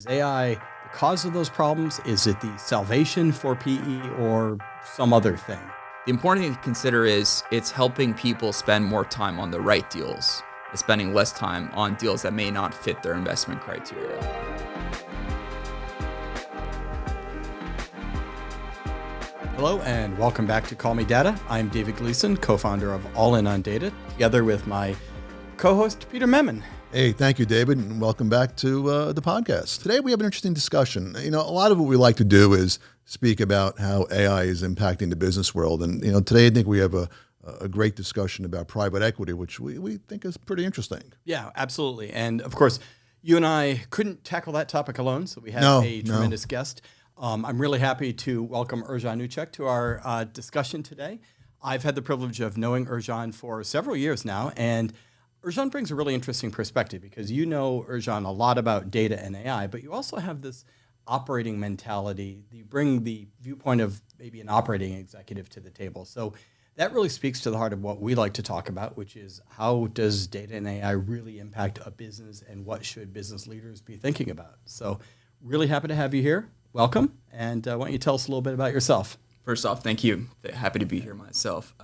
Is AI the cause of those problems? Is it the salvation for PE or some other thing? The important thing to consider is it's helping people spend more time on the right deals and spending less time on deals that may not fit their investment criteria. Hello and welcome back to Call Me Data. I'm David Gleason, co-founder of All In on Data, together with my co-host Peter Memon. Hey, thank you, David, and welcome back to the podcast. Today we have an interesting discussion. A lot of what we like to do is speak about how AI is impacting the business world. And, today I think we have a great discussion about private equity, which we think is pretty interesting. Yeah, absolutely. And of course, you and I couldn't tackle that topic alone, so we have a tremendous guest. I'm really happy to welcome Ercan Ucak to our discussion today. I've had the privilege of knowing Ercan for several years now, and Ercan brings a really interesting perspective because you know, Ercan, a lot about data and AI, but you also have this operating mentality. You bring the viewpoint of maybe an operating executive to the table. So that really speaks to the heart of what we like to talk about, which is how does data and AI really impact a business and what should business leaders be thinking about? So really happy to have you here. Welcome. And why don't you tell us a little bit about yourself? First off, thank you. Happy to be here myself.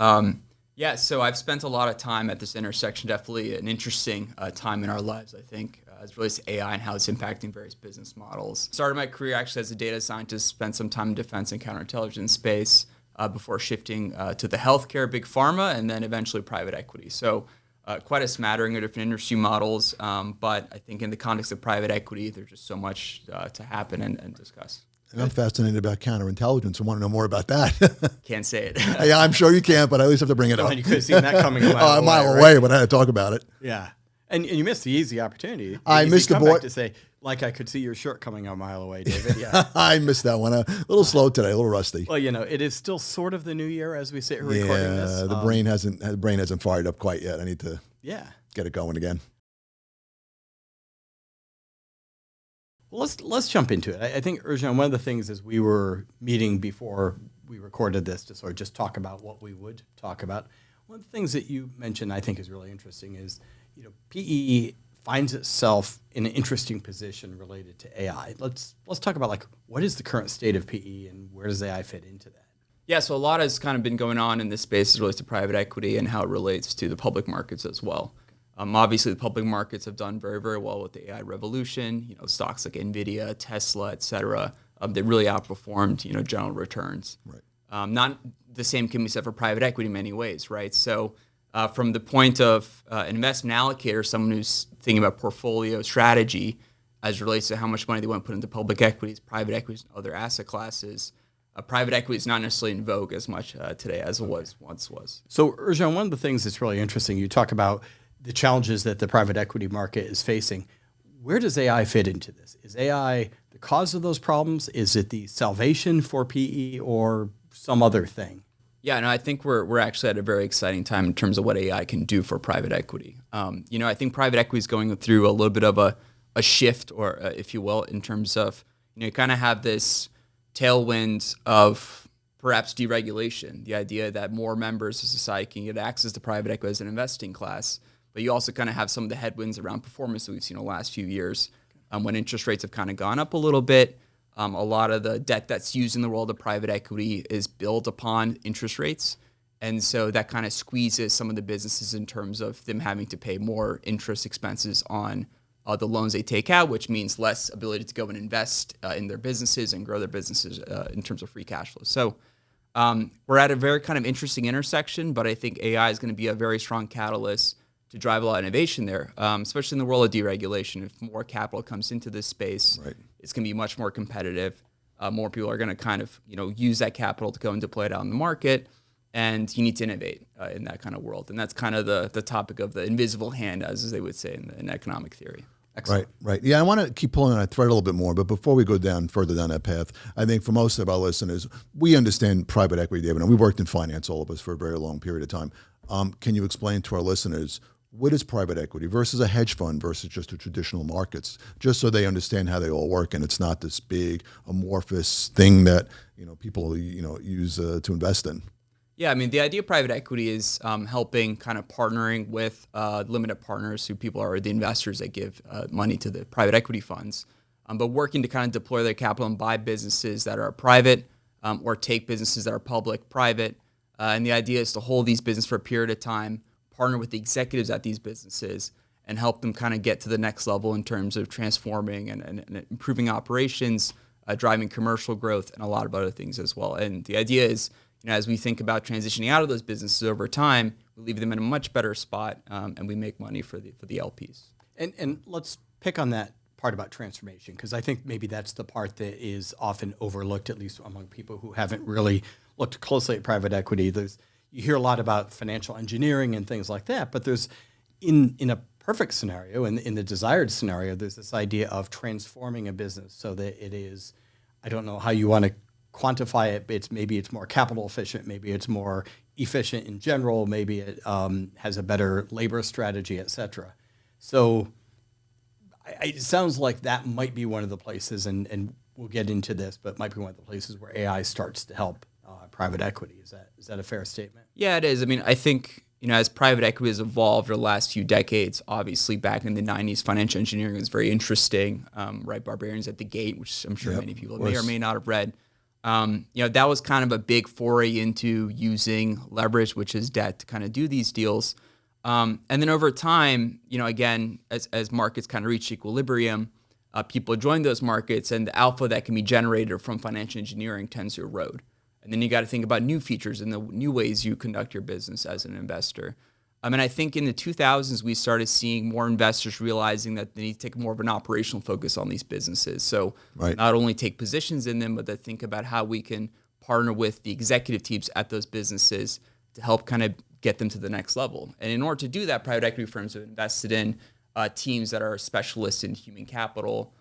So I've spent a lot of time at this intersection, definitely an interesting time in our lives, I think, as it relates to AI and how it's impacting various business models. Started my career actually as a data scientist, spent some time in defense and counterintelligence space before shifting to the healthcare, big pharma, and then eventually private equity. So quite a smattering of different industry models, but I think in the context of private equity, there's just so much to happen and discuss. And I'm fascinated about counterintelligence. I want to know more about that. Can't say it. Yeah, I'm sure you can't, but I at least have to bring it up. You could have seen that coming a mile away, away, but I had to talk about it. Yeah. And you missed the easy opportunity. I missed the boy. To say, like I could see your shirt coming a mile away, David. Yeah. I missed that one. A little slow today, a little rusty. Well, it is still sort of the new year as we sit here recording this. Yeah, the brain hasn't fired up quite yet. I need to get it going again. Well, let's jump into it. I think, Ercan, one of the things as we were meeting before we recorded this to sort of just talk about what we would talk about, one of the things that you mentioned I think is really interesting is, PE finds itself in an interesting position related to AI. Let's talk about what is the current state of PE and where does AI fit into that? Yeah, so a lot has kind of been going on in this space as it relates to private equity and how it relates to the public markets as well. Obviously, the public markets have done very, very well with the AI revolution. Stocks like NVIDIA, Tesla, et cetera, they really outperformed, general returns. Right. Not the same can be said for private equity in many ways, right? So from the point of an investment allocator, someone who's thinking about portfolio strategy as it relates to how much money they want to put into public equities, private equities, and other asset classes, private equity is not necessarily in vogue as much today as it once was. So, Ercan, one of the things that's really interesting, you talk about the challenges that the private equity market is facing. Where does AI fit into this? Is AI the cause of those problems? Is it the salvation for PE or some other thing? Yeah, no, I think we're actually at a very exciting time in terms of what AI can do for private equity. I think private equity is going through a little bit of a shift, or if you will, in terms of, you kind of have this tailwind of perhaps deregulation, the idea that more members of society can get access to private equity as an investing class. But you also kind of have some of the headwinds around performance that we've seen in the last few years. When interest rates have kind of gone up a little bit, a lot of the debt that's used in the world of private equity is built upon interest rates. And so that kind of squeezes some of the businesses in terms of them having to pay more interest expenses on the loans they take out, which means less ability to go and invest in their businesses and grow their businesses in terms of free cash flow. So we're at a very kind of interesting intersection, but I think AI is going to be a very strong catalyst to drive a lot of innovation there, especially in the world of deregulation. If more capital comes into this space, right, it's going to be much more competitive. More people are going to kind of use that capital to go and deploy it out in the market, and you need to innovate in that kind of world. And that's kind of the topic of the invisible hand, as they would say in economic theory. Excellent. Right. Yeah, I want to keep pulling on that thread a little bit more, but before we go further down that path, I think for most of our listeners, we understand private equity, David, and we worked in finance, all of us, for a very long period of time. Can you explain to our listeners what is private equity versus a hedge fund versus just the traditional markets, just so they understand how they all work and it's not this big amorphous thing that people use to invest in? Yeah, I mean, the idea of private equity is helping kind of partnering with limited partners who people are the investors that give money to the private equity funds but working to kind of deploy their capital and buy businesses that are private or take businesses that are public, private. And the idea is to hold these businesses for a period of time, partner with the executives at these businesses, and help them kind of get to the next level in terms of transforming and improving operations, driving commercial growth, and a lot of other things as well. And the idea is, as we think about transitioning out of those businesses over time, we leave them in a much better spot, and we make money for the LPs. And let's pick on that part about transformation, because I think maybe that's the part that is often overlooked, at least among people who haven't really looked closely at private equity. You hear a lot about financial engineering and things like that, but there's in a perfect scenario, in the desired scenario, there's this idea of transforming a business so that it is, I don't know how you want to quantify it, maybe it's more capital efficient, maybe it's more efficient in general, maybe it has a better labor strategy, et cetera. So it sounds like that might be one of the places, and we'll get into this, but might be one of the places where AI starts to help private equity. Is that a fair statement? Yeah, it is. I mean, I think, as private equity has evolved over the last few decades, obviously back in the 90s, financial engineering was very interesting, right? Barbarians at the Gate, which I'm sure many people may or may not have read. That was kind of a big foray into using leverage, which is debt, to kind of do these deals. And then over time, again, as markets kind of reach equilibrium, people join those markets, and the alpha that can be generated from financial engineering tends to erode. And then you got to think about new features and the new ways you conduct your business as an investor. And I think in the 2000s, we started seeing more investors realizing that they need to take more of an operational focus on these businesses. So not only take positions in them, but to think about how we can partner with the executive teams at those businesses to help kind of get them to the next level. And in order to do that, private equity firms have invested in teams that are specialists in human capital,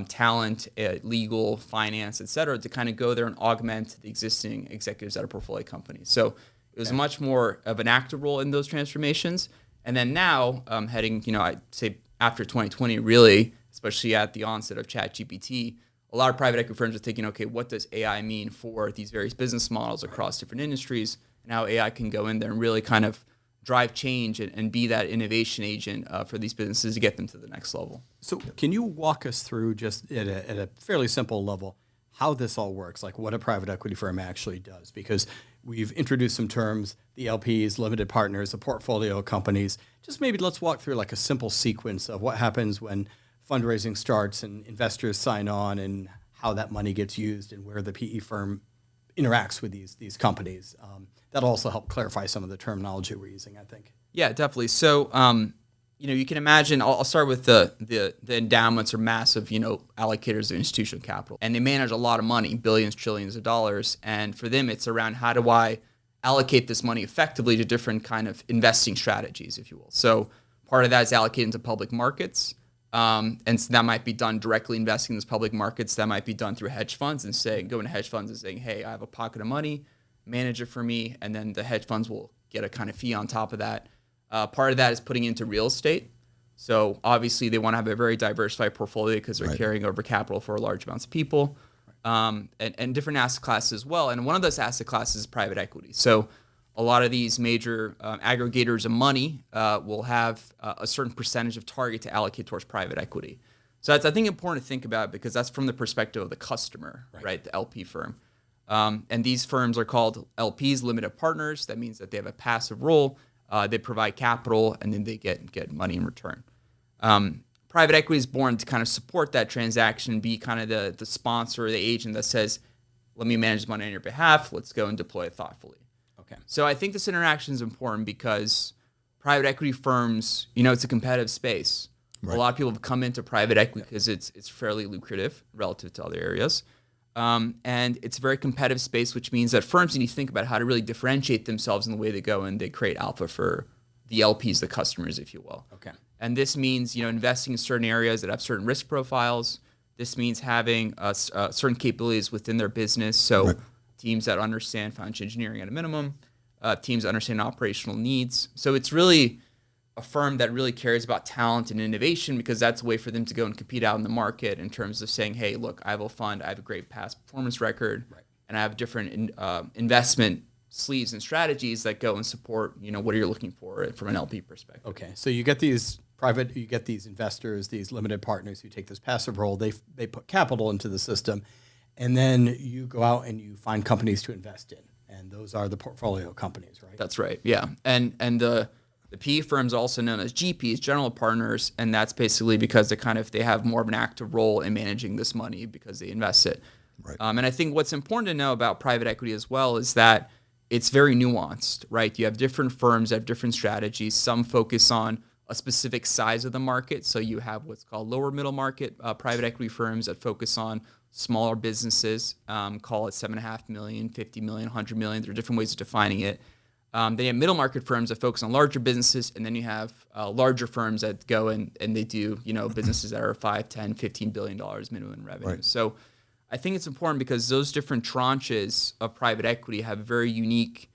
talent, legal, finance, et cetera, to kind of go there and augment the existing executives at a portfolio company. So it was much more of an active role in those transformations. And then now, heading, I'd say after 2020, really, especially at the onset of ChatGPT, a lot of private equity firms are thinking, okay, what does AI mean for these various business models across different industries, and how AI can go in there and really kind of drive change and be that innovation agent for these businesses to get them to the next level. So can you walk us through, just at a fairly simple level, how this all works, like what a private equity firm actually does? Because we've introduced some terms, the LPs, limited partners, the portfolio companies. Just maybe let's walk through like a simple sequence of what happens when fundraising starts and investors sign on, and how that money gets used, and where the PE firm interacts with these companies. That'll also help clarify some of the terminology we're using, I think. Yeah, definitely. So, you can imagine, I'll start with the endowments, or massive, allocators of institutional capital. And they manage a lot of money, billions, trillions of dollars. And for them, it's around, how do I allocate this money effectively to different kind of investing strategies, if you will. So part of that is allocated into public markets. And so that might be done directly investing in those public markets. That might be done through hedge funds, and going to hedge funds and saying, hey, I have a pocket of money, manage it for me. And then the hedge funds will get a kind of fee on top of that. Part of that is putting into real estate. So obviously they want to have a very diversified portfolio, because they're carrying over capital for large amounts of people, and different asset classes as well. And one of those asset classes is private equity. So a lot of these major aggregators of money will have a certain percentage of target to allocate towards private equity. So that's, I think, important to think about, because that's from the perspective of the customer, right? The LP firm. And these firms are called LPs, limited partners. That means that they have a passive role. They provide capital, and then they get money in return. Private equity is born to kind of support that transaction, be kind of the sponsor or the agent that says, let me manage money on your behalf. Let's go and deploy it thoughtfully. Okay. So I think this interaction is important, because private equity firms, it's a competitive space. A lot of people have come into private equity because it's fairly lucrative relative to other areas. And it's a very competitive space, which means that firms need to think about how to really differentiate themselves in the way they go, and they create alpha for the LPs, the customers, if you will. Okay. And this means, investing in certain areas that have certain risk profiles. This means having certain capabilities within their business. So teams that understand financial engineering at a minimum, teams that understand operational needs. So it's really a firm that really cares about talent and innovation, because that's a way for them to go and compete out in the market in terms of saying, hey, look, I have a fund, I have a great past performance record, and I have different investment sleeves and strategies that go and support, what you're looking for from an LP perspective. Okay, so you get these you get these investors, these limited partners who take this passive role. They put capital into the system, and then you go out and you find companies to invest in, and those are the portfolio companies, right? That's right. Yeah, and the PE firms are also known as GPs, general partners, and that's basically because they have more of an active role in managing this money because they invest it. Right. And I think what's important to know about private equity as well is that it's very nuanced, right? You have different firms that have different strategies. Some focus on a specific size of the market. So you have what's called lower middle market private equity firms that focus on smaller businesses, call it $7.5 million, $50 million, $100 million. There are different ways of defining it. They have middle market firms that focus on larger businesses, and then you have larger firms that go and they do businesses that are $5, $10, $15 billion minimum in revenue. Right. So I think it's important because those different tranches of private equity have very unique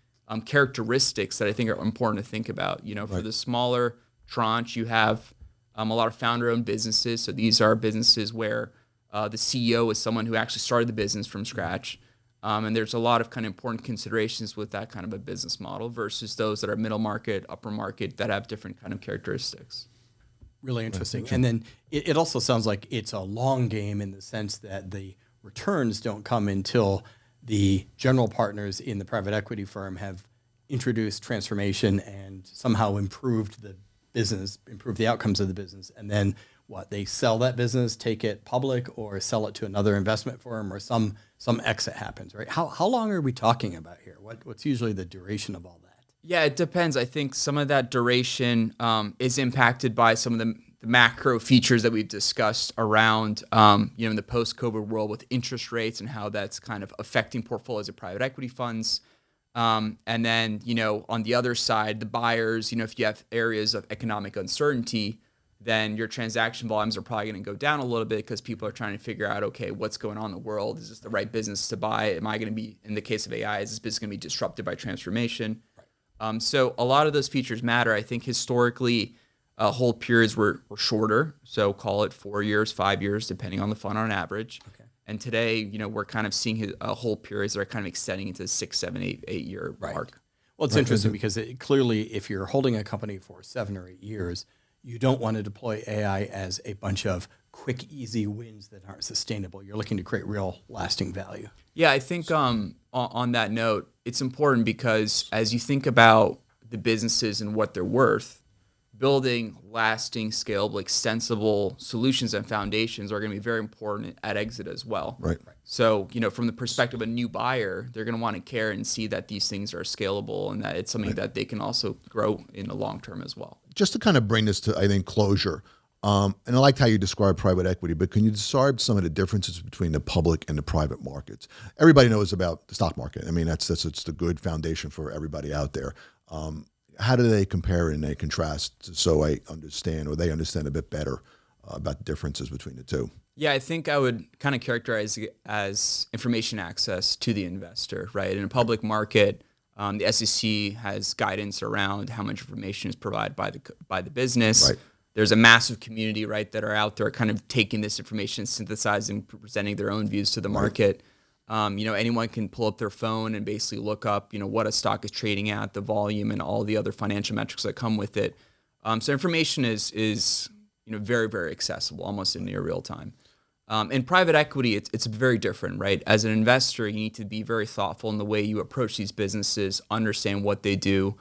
characteristics that I think are important to think about. For the smaller tranche, you have a lot of founder-owned businesses. So these are businesses where the CEO is someone who actually started the business from scratch. And there's a lot of kind of important considerations with that kind of a business model versus those that are middle market, upper market that have different kind of characteristics. Really interesting. And then it also sounds like it's a long game in the sense that the returns don't come until the general partners in the private equity firm have introduced transformation and somehow improved the business, improved the outcomes of the business. And then they sell that business, take it public, or sell it to another investment firm, or some exit happens, right? How long are we talking about here? What's usually the duration of all that? Yeah, it depends. I think some of that duration is impacted by some of the macro features that we've discussed around, in the post-COVID world with interest rates and how that's kind of affecting portfolios of private equity funds. And then, on the other side, the buyers, if you have areas of economic uncertainty, then your transaction volumes are probably going to go down a little bit because people are trying to figure out, okay, what's going on in the world? Is this the right business to buy? Am I going to be, in the case of AI, is this business going to be disrupted by transformation? Right. So a lot of those features matter. I think historically, hold periods were shorter. So call it 4 years, 5 years, depending on the fund on average. Okay. And today, we're kind of seeing hold periods that are kind of extending into the 6, 7, 8 year mark. Well, it's interesting because clearly if you're holding a company for 7 or 8 years, you don't want to deploy AI as a bunch of quick, easy wins that aren't sustainable. You're looking to create real lasting value. Yeah, I think on that note, it's important because as you think about the businesses and what they're worth, building lasting, scalable, extensible solutions and foundations are going to be very important at exit as well. Right. So, from the perspective of a new buyer, they're going to want to care and see that these things are scalable and that it's something that they can also grow in the long term as well. Just to kind of bring this to, I think, closure, and I liked how you described private equity, but can you describe some of the differences between the public and the private markets? Everybody knows about the stock market. I mean, it's the good foundation for everybody out there. How do they compare and they contrast so I understand, or they understand a bit better about the differences between the two? Yeah, I think I would kind of characterize it as information access to the investor, right? In a public market, the SEC has guidance around how much information is provided by the business. Right. There's a massive community, right, that are out there kind of taking this information, synthesizing, presenting their own views to the market. Anyone can pull up their phone and basically look up, what a stock is trading at, the volume, and all the other financial metrics that come with it. So information is very, very accessible, almost in near real time. In private equity, it's very different, right? As an investor, you need to be very thoughtful in the way you approach these businesses, understand what they do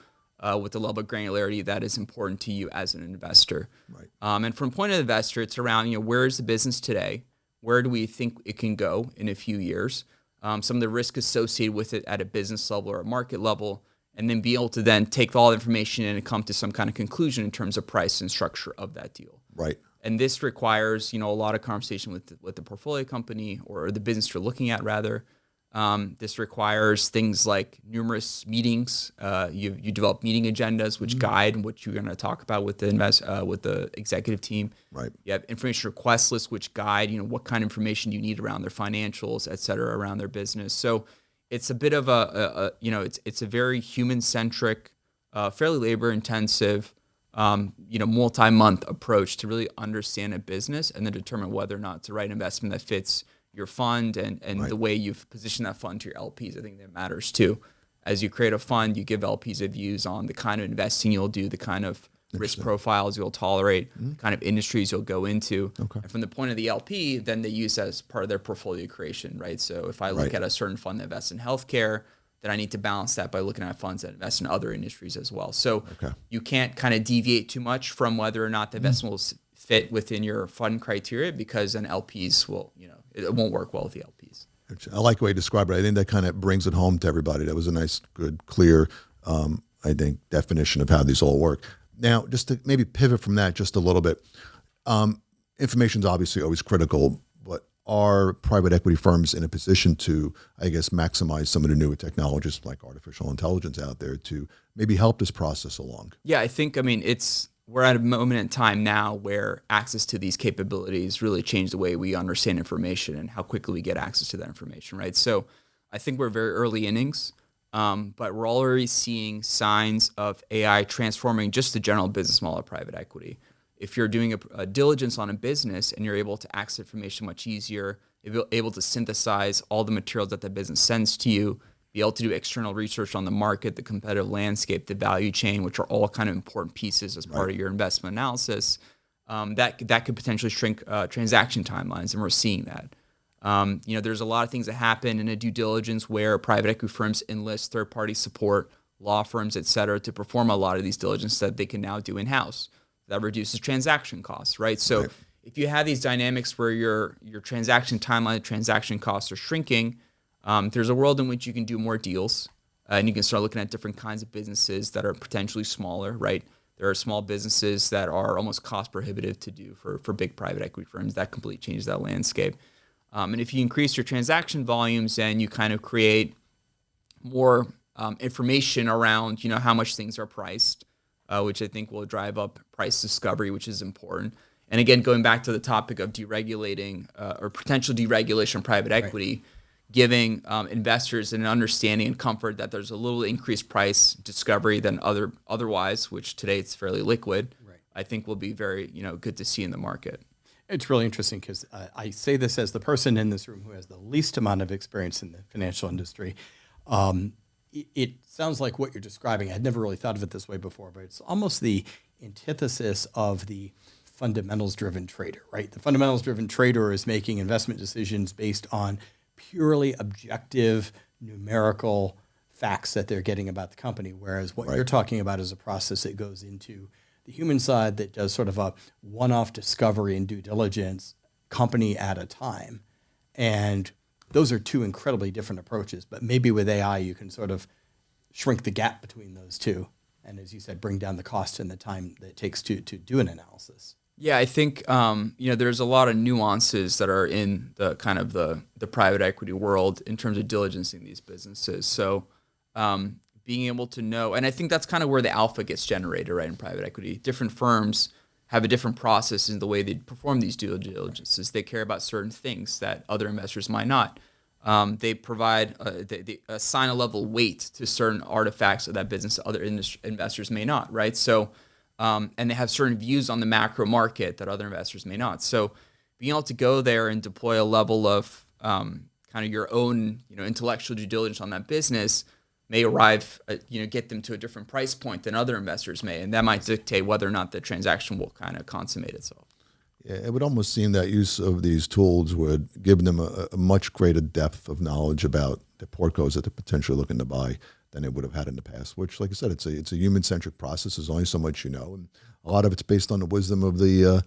with the level of granularity that is important to you as an investor. Right. And from point of investor, it's around, where is the business today? Where do we think it can go in a few years? Some of the risk associated with it at a business level or a market level, and then be able to then take all the information and come to some kind of conclusion in terms of price and structure of that deal. Right. And this requires, a lot of conversation with the portfolio company or the business you're looking at, rather. This requires things like numerous meetings. You develop meeting agendas which guide what you're going to talk about with the executive team. Right. You have information request lists which guide, what kind of information you need around their financials, et cetera, around their business. So it's a bit of it's a very human-centric, fairly labor-intensive, multi-month approach to really understand a business and then determine whether or not it's the right investment that fits your fund and right. the way you've positioned that fund to your LPs. I think that matters too. As you create a fund, you give LPs a views on the kind of investing you'll do, the kind of risk profiles you'll tolerate, kind of industries you'll go into. Okay. And from the point of the LP, then they use that as part of their portfolio creation, right? So if I look at a certain fund that invests in healthcare, then I need to balance that by looking at funds that invest in other industries as well. So you can't kind of deviate too much from whether or not the investment will fit within your fund criteria, because then LPs will, it won't work well with the LPs. I like the way you describe it. I think that kind of brings it home to everybody. That was a nice, good, clear, I think, definition of how these all work. Now, just to maybe pivot from that just a little bit, information is obviously always critical, but are private equity firms in a position to, I guess, maximize some of the newer technologies like artificial intelligence out there to maybe help this process along? Yeah, we're at a moment in time now where access to these capabilities really change the way we understand information and how quickly we get access to that information, right? So I think we're very early innings, but we're already seeing signs of AI transforming just the general business model of private equity. If you're doing a diligence on a business and you're able to access information much easier, you're able to synthesize all the materials that the business sends to you, be able to do external research on the market, the competitive landscape, the value chain, which are all kind of important pieces as part of your investment analysis, that could potentially shrink transaction timelines, and we're seeing that. There's a lot of things that happen in a due diligence where private equity firms enlist third-party support, law firms, et cetera, to perform a lot of these diligence that they can now do in-house. That reduces transaction costs, right? So if you have these dynamics where your transaction timeline, transaction costs are shrinking, there's a world in which you can do more deals, and you can start looking at different kinds of businesses that are potentially smaller, right? There are small businesses that are almost cost prohibitive to do for big private equity firms. That completely changes that landscape. And if you increase your transaction volumes, then you kind of create more information around, how much things are priced, which I think will drive up price discovery, which is important. And again, going back to the topic of deregulating or potential deregulation of private equity, giving investors an understanding and comfort that there's a little increased price discovery than otherwise, which today it's fairly liquid, I think will be very good to see in the market. It's really interesting because I say this as the person in this room who has the least amount of experience in the financial industry. It sounds like what you're describing, I'd never really thought of it this way before, but it's almost the antithesis of the fundamentals-driven trader, right? The fundamentals-driven trader is making investment decisions based on purely objective, numerical facts that they're getting about the company, whereas what you're talking about is a process that goes into the human side that does sort of a one-off discovery and due diligence, company at a time. And those are two incredibly different approaches, but maybe with AI you can sort of shrink the gap between those two, and as you said, bring down the cost and the time that it takes to do an analysis. Yeah, I think there's a lot of nuances that are in the kind of the private equity world in terms of diligencing these businesses. So being able to know, and I think that's kind of where the alpha gets generated, right, in private equity. Different firms have a different process in the way they perform these due diligences. They care about certain things that other investors might not. They provide, they assign a level of weight to certain artifacts of that business that other investors may not, right? So, and they have certain views on the macro market that other investors may not. So being able to go there and deploy a level of kind of your own, intellectual due diligence on that business may get them to a different price point than other investors may, and that might dictate whether or not the transaction will kind of consummate itself. Yeah, it would almost seem that use of these tools would give them a much greater depth of knowledge about the portcos that they're potentially looking to buy than it would have had in the past, which, like I said, it's a human-centric process. There's only so much and a lot of it's based on the wisdom of the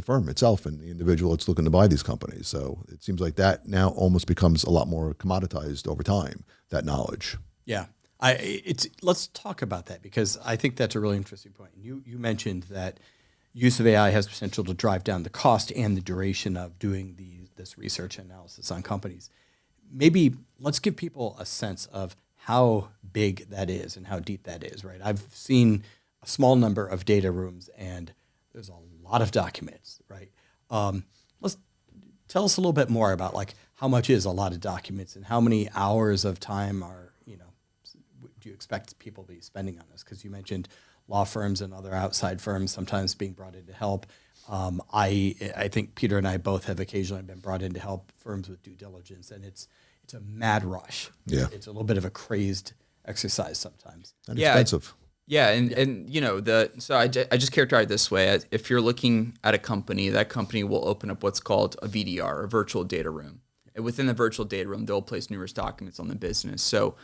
firm itself and the individual that's looking to buy these companies. So it seems like that now almost becomes a lot more commoditized over time, that knowledge. Yeah. Let's talk about that, because I think that's a really interesting point. You mentioned that use of AI has potential to drive down the cost and the duration of doing this research analysis on companies. Maybe let's give people a sense of how big that is and how deep that is, right? I've seen a small number of data rooms and there's a lot of documents, right? Let's tell us a little bit more about how much is a lot of documents and how many hours of time do you expect people to be spending on this? Because you mentioned law firms and other outside firms sometimes being brought in to help. I think Peter and I both have occasionally been brought in to help firms with due diligence, and it's a mad rush. Yeah. It's a little bit of a crazed exercise sometimes. And expensive. Yeah, and so I just characterize it this way. If you're looking at a company, that company will open up what's called a VDR, a virtual data room. And within the virtual data room, they'll place numerous documents on the business. So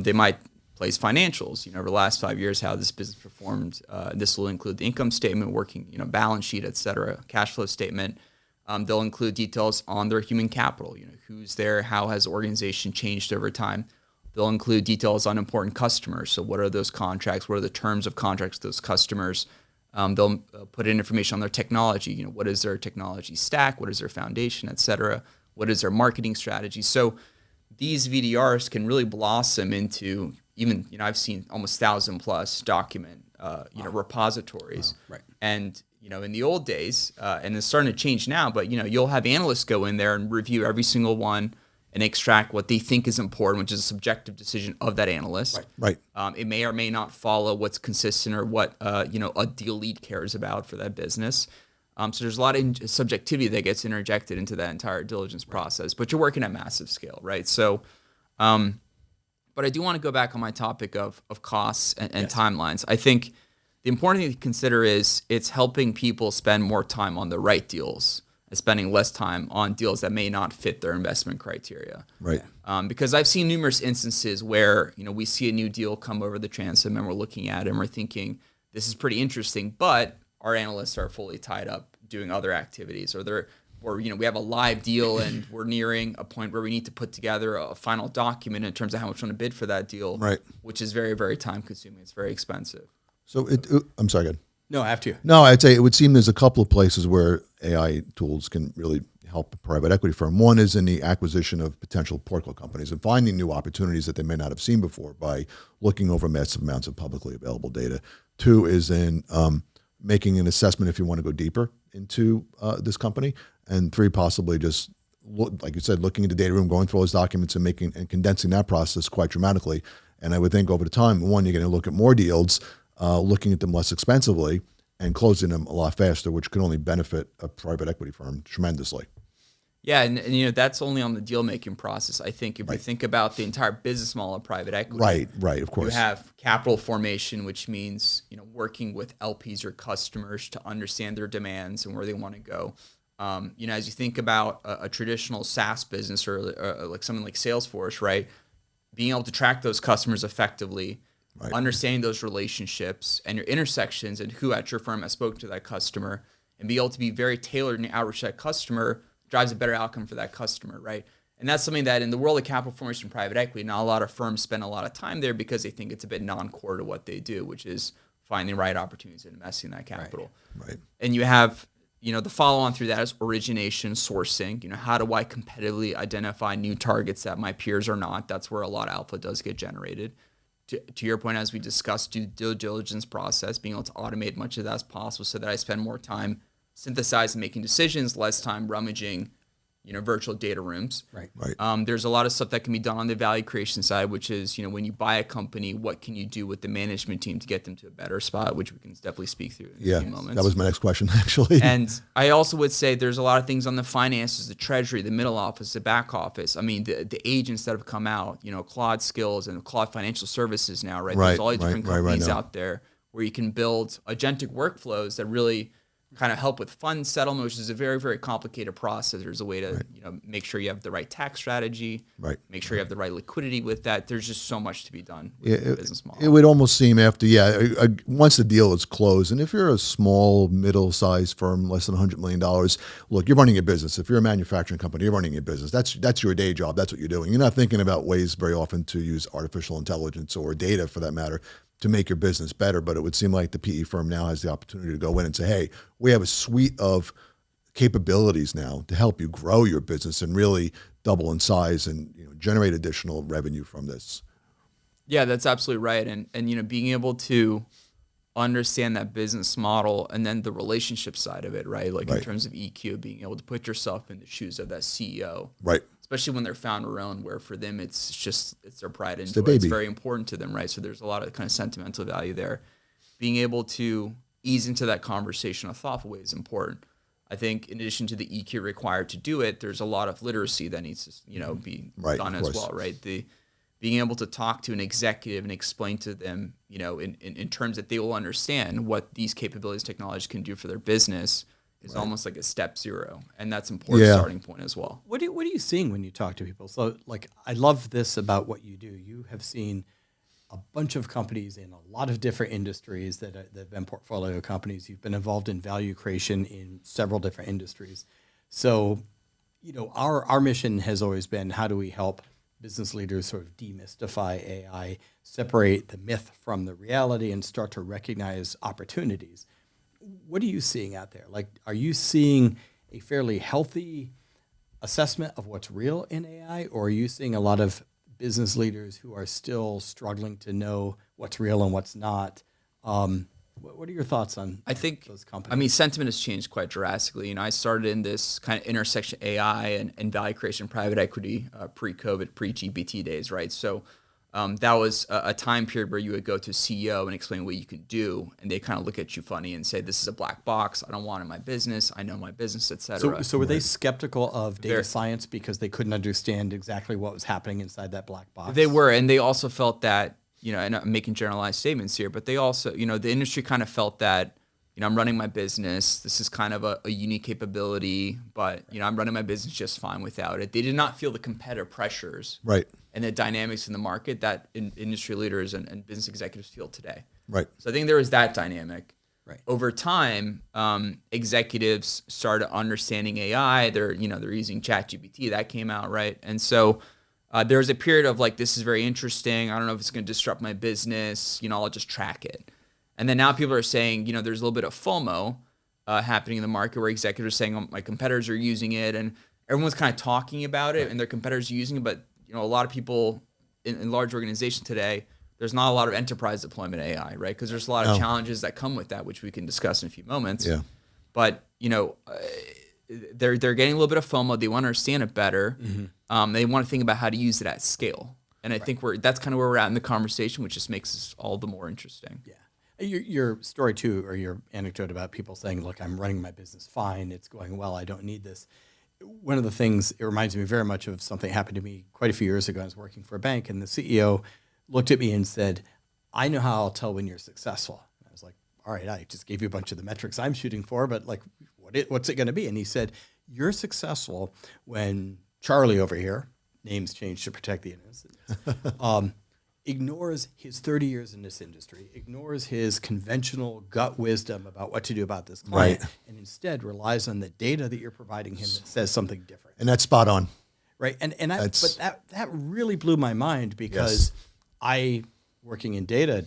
they might place financials, over the last 5 years, how this business performed. This will include the income statement, working, balance sheet, et cetera, cash flow statement. They'll include details on their human capital, who's there, how has the organization changed over time. They'll include details on important customers. So what are those contracts? What are the terms of contracts with those customers? They'll put in information on their technology. What is their technology stack? What is their foundation, et cetera? What is their marketing strategy? So these VDRs can really blossom into even, I've seen almost 1,000+ document, repositories. Right. And, in the old days, and it's starting to change now, but, you'll have analysts go in there and review every single one and extract what they think is important, which is a subjective decision of that analyst. Right. It may or may not follow what's consistent or what a deal lead cares about for that business. So there's a lot of subjectivity that gets interjected into that entire diligence process. But you're working at massive scale, right? So, but I do want to go back on my topic of costs and timelines. I think the important thing to consider is it's helping people spend more time on the right deals, and spending less time on deals that may not fit their investment criteria. Right. Because I've seen numerous instances where, we see a new deal come over the transom and we're looking at it and we're thinking, this is pretty interesting, but our analysts are fully tied up doing other activities, or we have a live deal and we're nearing a point where we need to put together a final document in terms of how much we want to bid for that deal, right, which is very, very time consuming. It's very expensive. So I'm sorry, go ahead. No, after you. No, I'd say it would seem there's a couple of places where AI tools can really help a private equity firm. One is in the acquisition of potential portfolio companies and finding new opportunities that they may not have seen before by looking over massive amounts of publicly available data. Two is in making an assessment if you want to go deeper into this company. And three, possibly just, like you said, looking at the data room, going through all those documents and condensing that process quite dramatically. And I would think over the time, one, you're going to look at more deals, looking at them less expensively, and closing them a lot faster, which can only benefit a private equity firm tremendously. Yeah, and that's only on the deal-making process. I think if we think about the entire business model of private equity, right, of course, you have capital formation, which means working with LPs or customers to understand their demands and where they want to go. As you think about a traditional SaaS business or like something like Salesforce, right, being able to track those customers effectively, right, understanding those relationships and your intersections and who at your firm has spoken to that customer, and be able to be very tailored in the outreach to that customer drives a better outcome for that customer, right? And that's something that in the world of capital formation and private equity, not a lot of firms spend a lot of time there because they think it's a bit non-core to what they do, which is finding the right opportunities and investing in that capital. Right. And you have, the follow-on through that is origination, sourcing. How do I competitively identify new targets that my peers are not? That's where a lot of alpha does get generated. To your point, as we discussed, due diligence process, being able to automate much of that as possible so that I spend more time synthesizing, making decisions, less time rummaging, virtual data rooms. Right. There's a lot of stuff that can be done on the value creation side, which is, when you buy a company, what can you do with the management team to get them to a better spot, which we can definitely speak through in a few moments. That was my next question, actually. And I also would say there's a lot of things on the finances, the treasury, the middle office, the back office. I mean, the agents that have come out, Claude Skills and Claude Financial Services now, right? There's all these different companies out there where you can build agentic workflows that really kind of help with fund settlement, which is a very, very complicated process. There's a way to, make sure you have the right tax strategy, make sure you have the right liquidity with that. There's just so much to be done with the business model. It would almost seem after, once the deal is closed, and if you're a small, middle-sized firm, less than $100 million, look, you're running a business. If you're a manufacturing company, you're running a business. That's your day job. That's what you're doing. You're not thinking about ways very often to use artificial intelligence or data, for that matter, to make your business better. But it would seem like the PE firm now has the opportunity to go in and say, hey, we have a suite of capabilities now to help you grow your business and really double in size and generate additional revenue from this. Yeah, that's absolutely right. And being able to understand that business model and then the relationship side of it, right? Like in terms of EQ, being able to put yourself in the shoes of that CEO. Right. Especially when they're founder-owned, where for them it's their pride and it's joy. It's very important to them, right? So there's a lot of kind of sentimental value there. Being able to ease into that conversation in a thoughtful way is important. I think in addition to the EQ required to do it, there's a lot of literacy that needs to be done as well, right? being able to talk to an executive and explain to them, in terms that they will understand what these capabilities, technology can do for their business is almost like a step zero. And that's an important starting point as well. What are you seeing when you talk to people? So I love this about what you do. You have seen a bunch of companies in a lot of different industries that have been portfolio companies. You've been involved in value creation in several different industries. So, our mission has always been, how do we help business leaders sort of demystify AI, separate the myth from the reality, and start to recognize opportunities? What are you seeing out there? Are you seeing a fairly healthy assessment of what's real in AI, or are you seeing a lot of business leaders who are still struggling to know what's real and what's not? What are your thoughts on those companies? Sentiment has changed quite drastically. I started in this kind of intersection AI and value creation, private equity, pre-COVID, pre-GBT days, right? So that was a time period where you would go to a CEO and explain what you can do, and they kind of look at you funny and say, this is a black box. I don't want it in my business. I know my business, et cetera. So were they skeptical of data science because they couldn't understand exactly what was happening inside that black box? They were, and they also felt that, and I'm making generalized statements here, but they also, the industry kind of felt that, I'm running my business. This is kind of a unique capability, but, I'm running my business just fine without it. They did not feel the competitive pressures and the dynamics in the market that industry leaders and business executives feel today. Right. So I think there was that dynamic. Right. Over time, executives started understanding AI. They're using ChatGPT. That came out, right? And so there was a period of this is very interesting. I don't know if it's going to disrupt my business. I'll just track it. And then now people are saying, there's a little bit of FOMO happening in the market where executives are saying, oh, my competitors are using it, and everyone's kind of talking about it, and their competitors are using it. But a lot of people in large organizations today, there's not a lot of enterprise deployment AI, right? Because there's a lot of challenges that come with that, which we can discuss in a few moments. Yeah. But they're getting a little bit of FOMO. They want to understand it better. Mm-hmm. They want to think about how to use it at scale. And I think that's kind of where we're at in the conversation, which just makes this all the more interesting. Yeah. Your story too, or your anecdote about people saying, look, I'm running my business fine. It's going well. I don't need this. One of the things, it reminds me very much of something that happened to me quite a few years ago. I was working for a bank, and the CEO looked at me and said, I know how I'll tell when you're successful. And I was like, all right, I just gave you a bunch of the metrics I'm shooting for, but what's it going to be? And he said, you're successful when Charlie over here, names changed to protect the innocent, ignores his 30 years in this industry, ignores his conventional gut wisdom about what to do about this client, and instead relies on the data that you're providing him that says something different. And that's spot on. Right. But that really blew my mind because working in data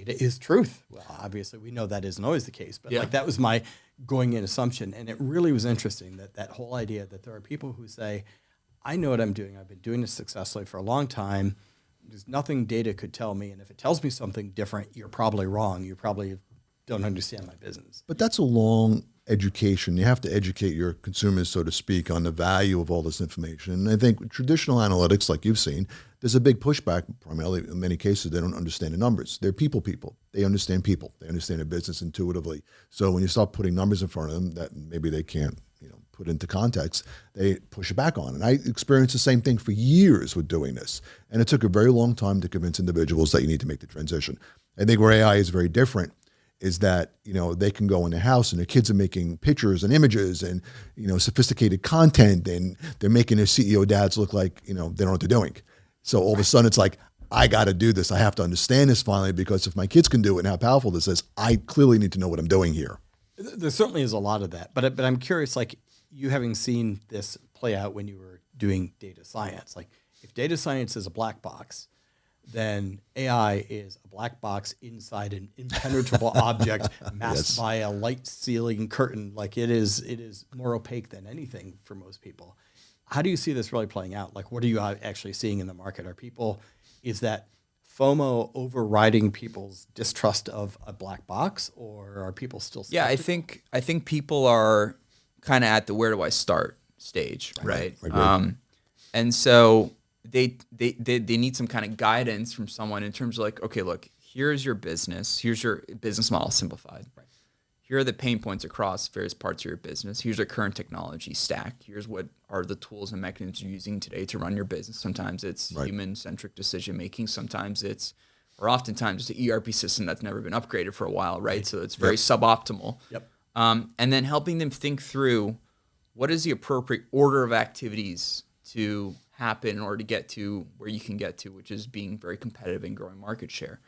is truth. Well, obviously we know that isn't always the case, but that was my going in assumption. And it really was interesting that whole idea that there are people who say, I know what I'm doing. I've been doing this successfully for a long time. There's nothing data could tell me. And if it tells me something different, you're probably wrong. You probably don't understand my business. But that's a long education. You have to educate your consumers, so to speak, on the value of all this information. And I think traditional analytics, like you've seen, there's a big pushback. Primarily, in many cases, they don't understand the numbers. They're people. They understand people. They understand their business intuitively. So when you start putting numbers in front of them that maybe they can't, put into context, they push it back on. And I experienced the same thing for years with doing this. And it took a very long time to convince individuals that you need to make the transition. I think where AI is very different is that, they can go in the house and their kids are making pictures and images and, sophisticated content, and they're making their CEO dads look like, they don't know what they're doing. So all of a sudden it's like, I got to do this. I have to understand this finally, because if my kids can do it and how powerful this is, I clearly need to know what I'm doing here. There certainly is a lot of that. But I'm curious, you having seen this play out when you were doing data science, if data science is a black box, then AI is a black box inside an impenetrable object masked by a light ceiling curtain. It is more opaque than anything for most people. How do you see this really playing out? What are you actually seeing in the market? Is that FOMO overriding people's distrust of a black box, or are people still skeptical? I think people are kind of at the where do I start stage, right? And so they need some kind of guidance from someone in terms of okay, look, here's your business model simplified. Right. here are the pain points across various parts of your business. Here's your current technology stack. Here's what are the tools and mechanisms you're using today to run your business. Sometimes it's human-centric decision-making. Sometimes it's, or oftentimes, it's an ERP system that's never been upgraded for a while, right? So it's very suboptimal. And then helping them think through what is the appropriate order of activities to happen in order to get to where you can get to, which is being very competitive and growing market share.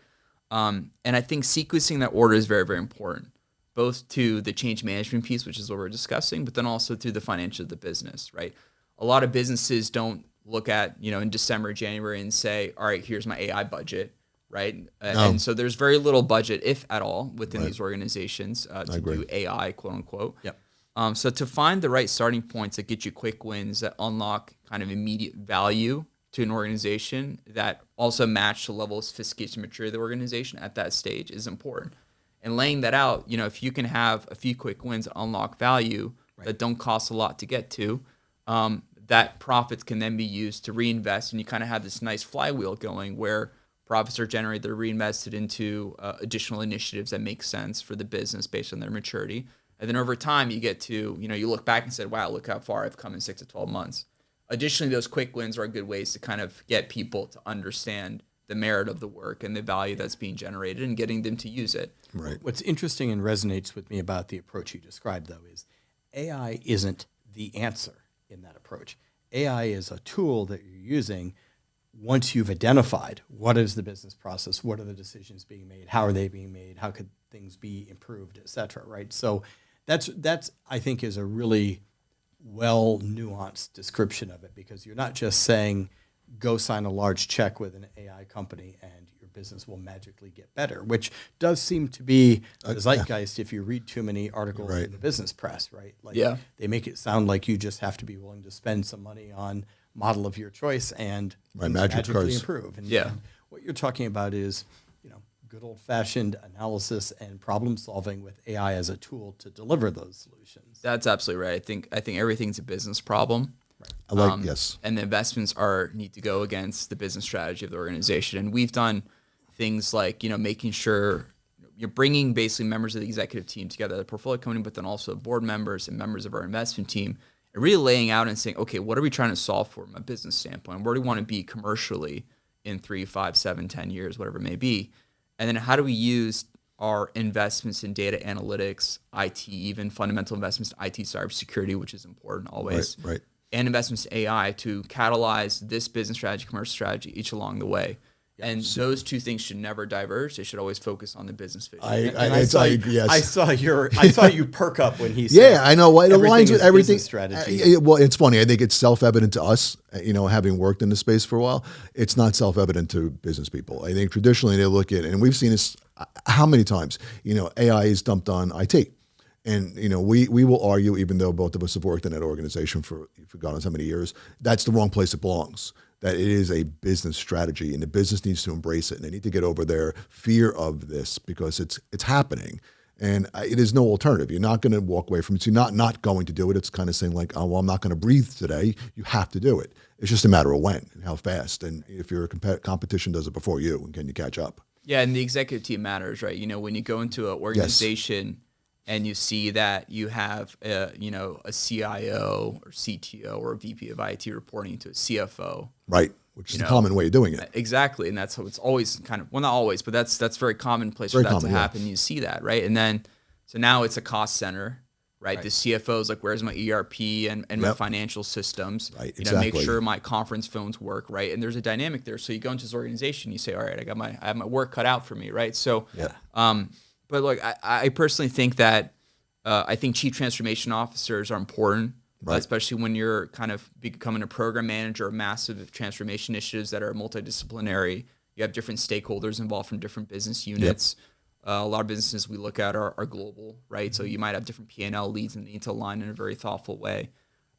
And I think sequencing that order is very, very important, both to the change management piece, which is what we're discussing, but then also to the financials of the business, right? A lot of businesses don't look at, in December, January and say, all right, here's my AI budget, right? And so there's very little budget, if at all, within these organizations to do AI, quote unquote. So to find the right starting points that get you quick wins, that unlock kind of immediate value to an organization, that also match the level of sophistication and maturity of the organization at that stage is important. And laying that out, if you can have a few quick wins that unlock value that don't cost a lot to get to, that profits can then be used to reinvest, and you kind of have this nice flywheel going where profits are generated, they're reinvested into additional initiatives that make sense for the business based on their maturity. And then over time, you get to, you look back and say, wow, look how far I've come in 6 to 12 months. Additionally, those quick wins are good ways to kind of get people to understand the merit of the work and the value that's being generated and getting them to use it. Right. What's interesting and resonates with me about the approach you described, though, is AI isn't the answer in that approach. AI is a tool that you're using once you've identified what is the business process, what are the decisions being made, how are they being made, how could things be improved, et cetera, right? So that's I think is a really well nuanced description of it, because you're not just saying go sign a large check with an AI company and your business will magically get better, which does seem to be the zeitgeist if you read too many articles in the business press, right? Like they make it sound like you just have to be willing to spend some money on model of your choice and magically improve. And what you're talking about is, good old-fashioned analysis and problem solving with AI as a tool to deliver those solutions. That's absolutely right. I think everything's a business problem. I like yes. And the investments need to go against the business strategy of the organization. And we've done things like, making sure you're bringing basically members of the executive team together, the portfolio company, but then also board members and members of our investment team, and really laying out and saying, okay, what are we trying to solve for from a business standpoint? Where do we want to be commercially in 3, 5, 7, 10 years, whatever it may be? And then how do we use our investments in data analytics, IT, even fundamental investments in IT cybersecurity, which is important always, right. And investments in AI to catalyze this business strategy, commercial strategy, each along the way. And those two things should never diverge. They should always focus on the business vision. I saw you perk up when he said, I know. Well, it aligns with everything. Strategy. Well, it's funny. I think it's self-evident to us, having worked in the space for a while. It's not self-evident to business people. I think traditionally they look at, and we've seen this how many times, AI is dumped on IT. And, we will argue, even though both of us have worked in that organization for God knows how many years, that's the wrong place it belongs. That it is a business strategy, and the business needs to embrace it, and they need to get over their fear of this because it's happening, and it is no alternative. You're not going to walk away from it. So you're not going to do it. It's kind of saying like, oh, well, I'm not going to breathe today. You have to do it. It's just a matter of when and how fast, and if your competition does it before you, and can you catch up? Yeah, and the executive team matters, right? When you go into an organization and you see that you have a CIO or CTO or a VP of IT reporting to a CFO. Right, which is a common way of doing it. Exactly, and that's how it's always kind of, well, not always, but that's very commonplace for that to happen. You see that, right? And then, so now it's a cost center, right? The CFO is like, where's my ERP and my financial systems? Right, exactly. Make sure my conference phones work, right? And there's a dynamic there. So you go into this organization, you say, all right, I have my work cut out for me, right? So, but look, I personally think that I think chief transformation officers are important, especially when you're kind of becoming a program manager of massive transformation initiatives that are multidisciplinary. You have different stakeholders involved from different business units. A lot of businesses we look at are global, right? So you might have different P&L leads and they need to align in a very thoughtful way.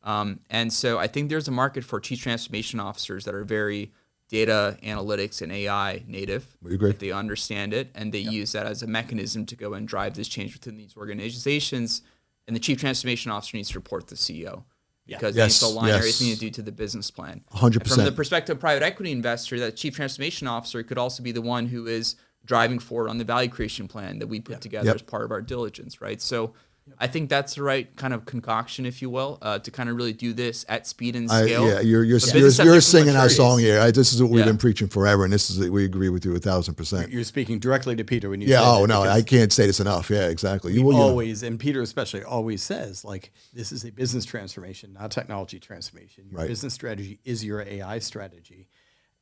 And so I think there's a market for chief transformation officers that are very data analytics and AI native. We agree. They understand it, and they use that as a mechanism to go and drive this change within these organizations. And the chief transformation officer needs to report to the CEO because they need to align everything to do to the business plan. 100%. From the perspective of private equity investor, that chief transformation officer could also be the one who is driving forward on the value creation plan that we put together as part of our diligence, right? So I think that's the right kind of concoction, if you will, to kind of really do this at speed and scale. You're singing our song here. This is what we've been preaching forever, and we agree with you 1,000%. You're speaking directly to Peter when you say that. I can't say this enough. Yeah, exactly. You always, and Peter especially, always says, like, this is a business transformation, not technology transformation. Your business strategy is your AI strategy.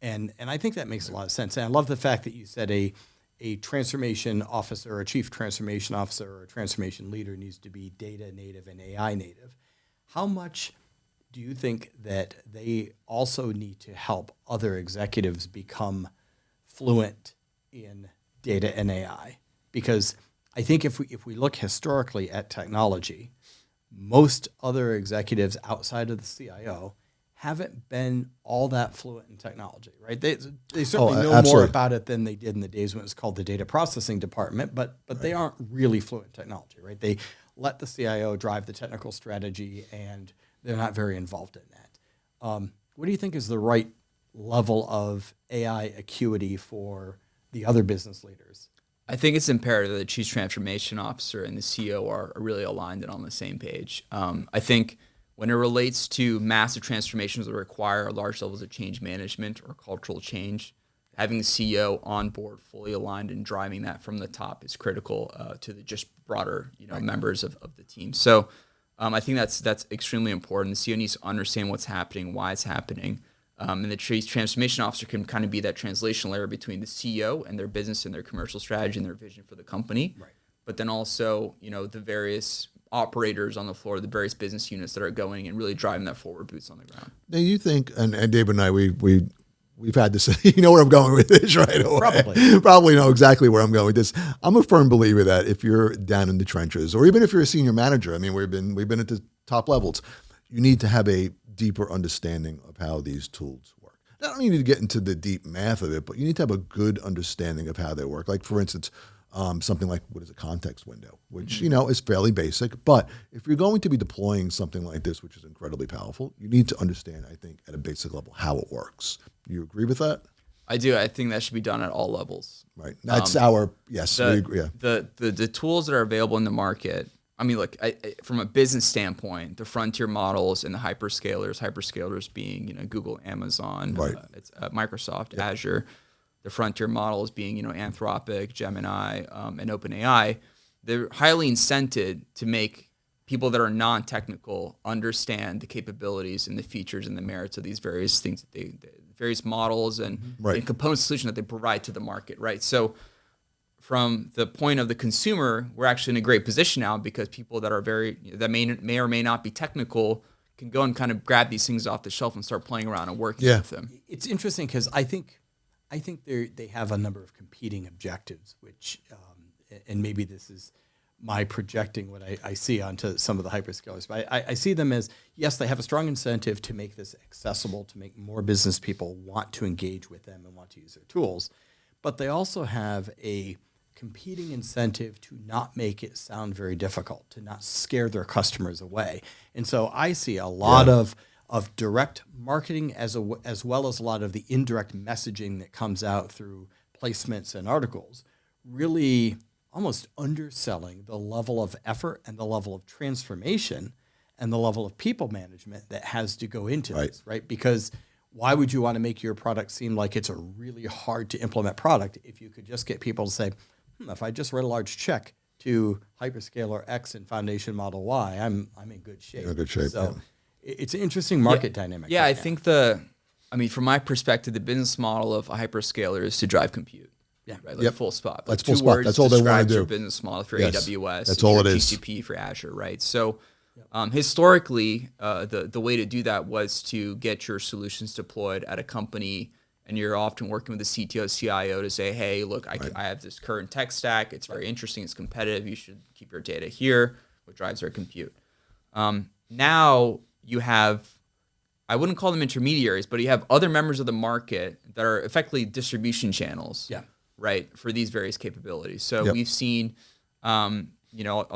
And I think that makes a lot of sense. And I love the fact that you said a transformation officer, or a chief transformation officer, or a transformation leader needs to be data native and AI native. How much do you think that they also need to help other executives become fluent in data and AI? Because I think if we look historically at technology, most other executives outside of the CIO haven't been all that fluent in technology, right? They certainly know more about it than they did in the days when it was called the data processing department, but they aren't really fluent in technology, right? They let the CIO drive the technical strategy, and they're not very involved in that. What do you think is the right level of AI acuity for the other business leaders? I think it's imperative that the chief transformation officer and the CEO are really aligned and on the same page. I think when it relates to massive transformations that require large levels of change management or cultural change, having the CEO on board, fully aligned, and driving that from the top is critical to the just broader members of the team. So I think that's extremely important. The CEO needs to understand what's happening, why it's happening, and the chief transformation officer can kind of be that translation layer between the CEO and their business and their commercial strategy and their vision for the company. Right. But then also, the various operators on the floor, the various business units that are going and really driving that forward, boots on the ground. Now you think, and David and I, we've had this, you know where I'm going with this right away. Probably know exactly where I'm going with this. I'm a firm believer that if you're down in the trenches, or even if you're a senior manager, I mean, we've been at the top levels, you need to have a deeper understanding of how these tools work. Not only need to get into the deep math of it, but you need to have a good understanding of how they work. Like, for instance, something like, what is a context window, which, is fairly basic. But if you're going to be deploying something like this, which is incredibly powerful, you need to understand, I think, at a basic level, how it works. You agree with that? I do. I think that should be done at all levels. Right. That's we agree. Yeah. The tools that are available in the market, I mean, look, from a business standpoint, the frontier models and the hyperscalers being, Google, Amazon, Microsoft, Azure, the frontier models being, Anthropic, Gemini, and OpenAI, they're highly incented to make people that are non-technical understand the capabilities and the features and the merits of these various things, various models and component solution that they provide to the market, right? So from the point of the consumer, we're actually in a great position now because people that are that may or may not be technical can go and kind of grab these things off the shelf and start playing around and working with them. It's interesting because I think they have a number of competing objectives, which, and maybe this is my projecting what I see onto some of the hyperscalers, but I see them as, yes, they have a strong incentive to make this accessible, to make more business people want to engage with them and want to use their tools, but they also have a competing incentive to not make it sound very difficult, to not scare their customers away. And so I see a lot of direct marketing as well as a lot of the indirect messaging that comes out through placements and articles, really almost underselling the level of effort and the level of transformation and the level of people management that has to go into this, right? Because why would you want to make your product seem like it's a really hard to implement product if you could just get people to say, if I just write a large check to hyperscaler X and foundation model Y, I'm in good shape. You're in good shape. So it's an interesting market dynamic. Yeah, I think from my perspective, the business model of a hyperscaler is to drive compute. Yeah, right. Full stop. That's full stop. That's all they want to do. Your business model for AWS. That's all it is. GCP for Azure, right? So historically, the way to do that was to get your solutions deployed at a company, and you're often working with the CTO, CIO to say, hey, look, I have this current tech stack. It's very interesting. It's competitive. You should keep your data here, what drives our compute. Now you have, I wouldn't call them intermediaries, but you have other members of the market that are effectively distribution channels, right, for these various capabilities. So we've seen, I'll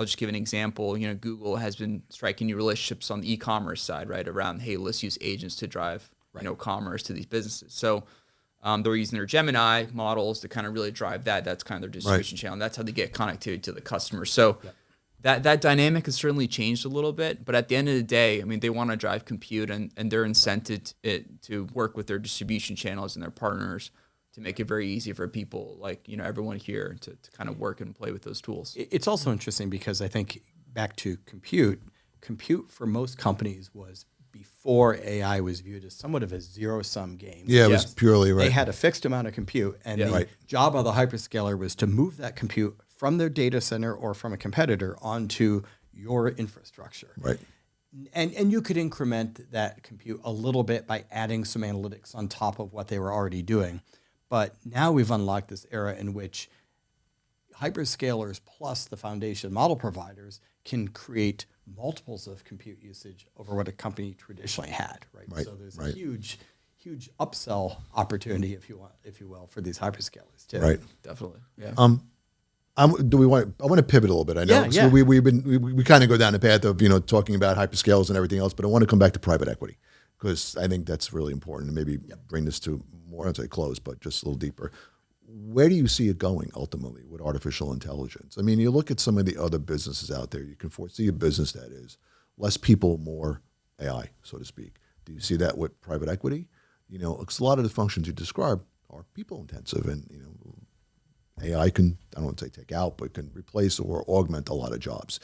just give an example. Google has been striking new relationships on the e-commerce side, right, around, hey, let's use agents to drive, commerce to these businesses. So They're using their Gemini models to kind of really drive that. That's kind of their distribution channel. That's how they get connectivity to the customer. So that dynamic has certainly changed a little bit. But at the end of the day, I mean, they want to drive compute, and they're incented to work with their distribution channels and their partners to make it very easy for people like, everyone here to kind of work and play with those tools. It's also interesting because I think back to compute for most companies was before AI was viewed as somewhat of a zero-sum game. Yeah, it was purely right. They had a fixed amount of compute, and the job of the hyperscaler was to move that compute from their data center or from a competitor onto your infrastructure. Right. And you could increment that compute a little bit by adding some analytics on top of what they were already doing. But now we've unlocked this era in which hyperscalers plus the foundation model providers can create multiples of compute usage over what a company traditionally had, right? So there's a huge upsell opportunity, if you will, for these hyperscalers too. Right. Definitely. Yeah. I want to pivot a little bit. I know so we kind of go down the path of talking about hyperscalers and everything else, but I want to come back to private equity because I think that's really important, and maybe bring this to more, I'd say close, but just a little deeper. Where do you see it going ultimately with artificial intelligence? I mean, you look at some of the other businesses out there, you can foresee a business that is less people, more AI, so to speak. Do you see that with private equity? Because a lot of the functions you describe are people intensive, and AI can, I don't want to say take out, but can replace or augment a lot of jobs.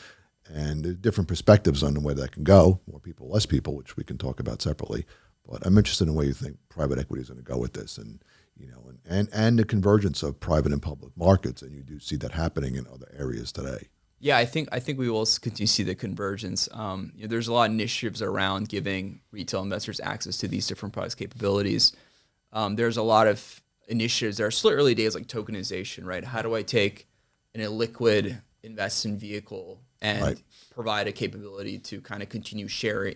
And there's different perspectives on where that can go, more people, less people, which we can talk about separately. But I'm interested in the way you think private equity is going to go with this, and the convergence of private and public markets, and you do see that happening in other areas today. Yeah, I think we will continue to see the convergence. There's a lot of initiatives around giving retail investors access to these different products capabilities. There's a lot of initiatives that are still early days, like tokenization, right? How do I take an illiquid investment vehicle and provide a capability to kind of continue sharing,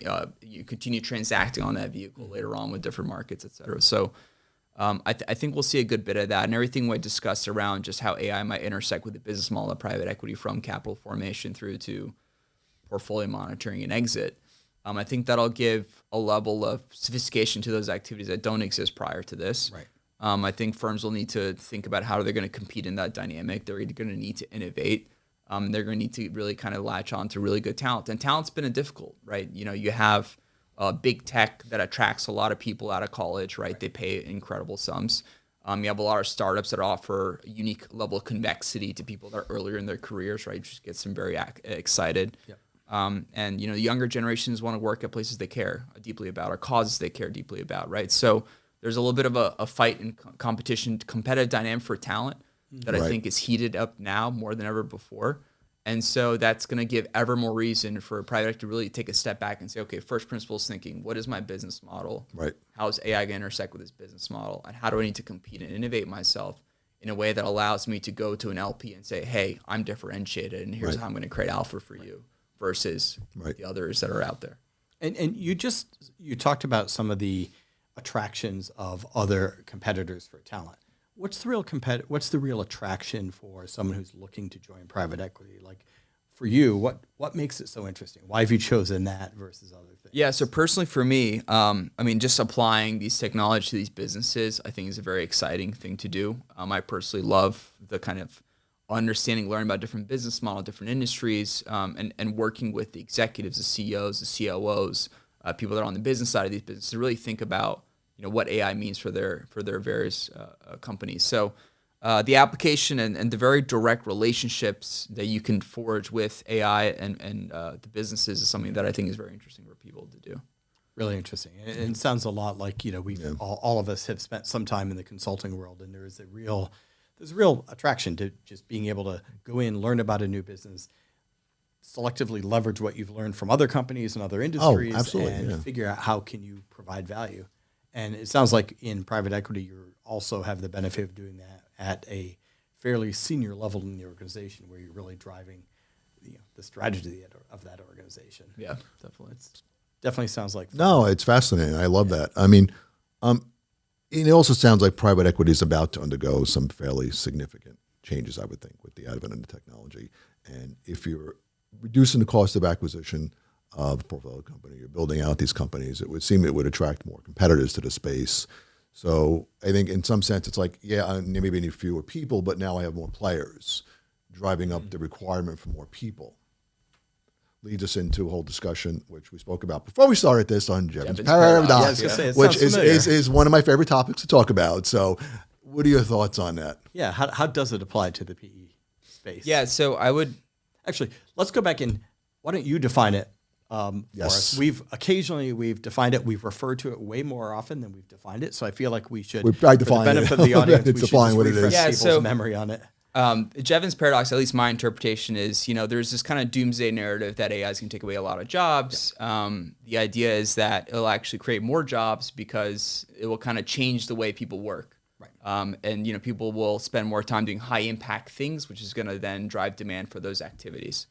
continue transacting on that vehicle later on with different markets, et cetera. So I think we'll see a good bit of that, and everything we discussed around just how AI might intersect with the business model of private equity, from capital formation through to portfolio monitoring and exit. I think that'll give a level of sophistication to those activities that don't exist prior to this. Right. I think firms will need to think about how they're going to compete in that dynamic. They're going to need to innovate. They're going to need to really kind of latch on to really good talent. And talent's been difficult, right? You have big tech that attracts a lot of people out of college, right? They pay incredible sums. You have a lot of startups that offer a unique level of convexity to people that are earlier in their careers, right? Which gets them very excited. Yep. And the younger generations want to work at places they care deeply about, or causes they care deeply about, right? So there's a little bit of a fight and competition, competitive dynamic for talent that I think is heated up now more than ever before. And so that's going to give ever more reason for private equity to really take a step back and say, okay, first principles thinking, what is my business model? Right. How is AI going to intersect with this business model? And how do I need to compete and innovate myself in a way that allows me to go to an LP and say, hey, I'm differentiated, and here's how I'm going to create alpha for you versus the others that are out there. And you talked about some of the attractions of other competitors for talent. What's the real attraction for someone who's looking to join private equity? Like for you, what makes it so interesting? Why have you chosen that versus other things? Yeah, so personally for me, just applying these technology to these businesses, I think is a very exciting thing to do. I personally love the kind of understanding, learning about different business models, different industries, and working with the executives, the CEOs, the COOs, people that are on the business side of these businesses to really think about what AI means for their various companies. So the application and the very direct relationships that you can forge with AI and the businesses is something that I think is very interesting for people to do. Really interesting. And it sounds a lot like, all of us have spent some time in the consulting world, and there's a real attraction to just being able to go in, learn about a new business, selectively leverage what you've learned from other companies and other industries, and figure out how can you provide value. And it sounds like in private equity, you also have the benefit of doing that at a fairly senior level in the organization, where you're really driving the strategy of that organization. Yeah, definitely. Definitely sounds like fun. No, it's fascinating. I love that. I mean, it also sounds like private equity is about to undergo some fairly significant changes, I would think, with the advent of the technology. And if you're reducing the cost of acquisition of a portfolio company, you're building out these companies, it would seem it would attract more competitors to the space. So I think in some sense it's like, yeah, I maybe need fewer people, but now I have more players driving up the requirement for more people. Leads us into a whole discussion, which we spoke about before we started this on Jevons Paradox, which is one of my favorite topics to talk about. So what are your thoughts on that? Yeah, how does it apply to the PE space? Yeah, so I would... Actually, let's go back and why don't you define it for us? We've defined it. We've referred to it way more often than we've defined it. So I feel like we should, for the benefit of the audience, we should define what it is. Refresh people's memory on it. Jevons paradox, at least my interpretation is, there's this kind of doomsday narrative that AI is going to take away a lot of jobs. The idea is that it'll actually create more jobs because it will kind of change the way people work. Right. And people will spend more time doing high impact things, which is going to then drive demand for those activities.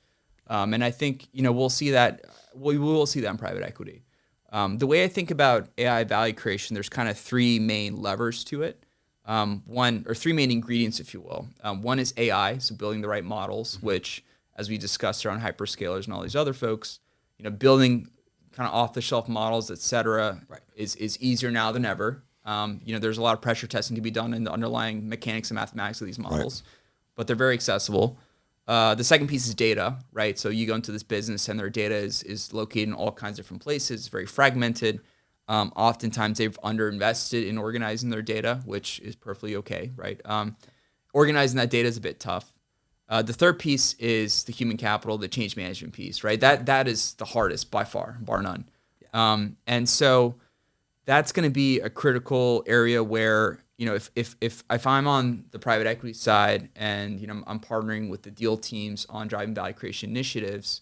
And I think we will see that in private equity. The way I think about AI value creation, there's kind of three main levers to it. Three main ingredients, if you will. One is AI, so building the right models, which, as we discussed around hyperscalers and all these other folks, building kind of off-the-shelf models, et cetera, is easier now than ever. There's a lot of pressure testing to be done in the underlying mechanics and mathematics of these models, but they're very accessible. The second piece is data, right? So you go into this business and their data is located in all kinds of different places. It's very fragmented. Oftentimes they've underinvested in organizing their data, which is perfectly okay, right? Organizing that data is a bit tough. The third piece is the human capital, the change management piece, right? That is the hardest by far, bar none. Yeah. And so that's going to be a critical area where, if I'm on the private equity side and, I'm partnering with the deal teams on driving value creation initiatives,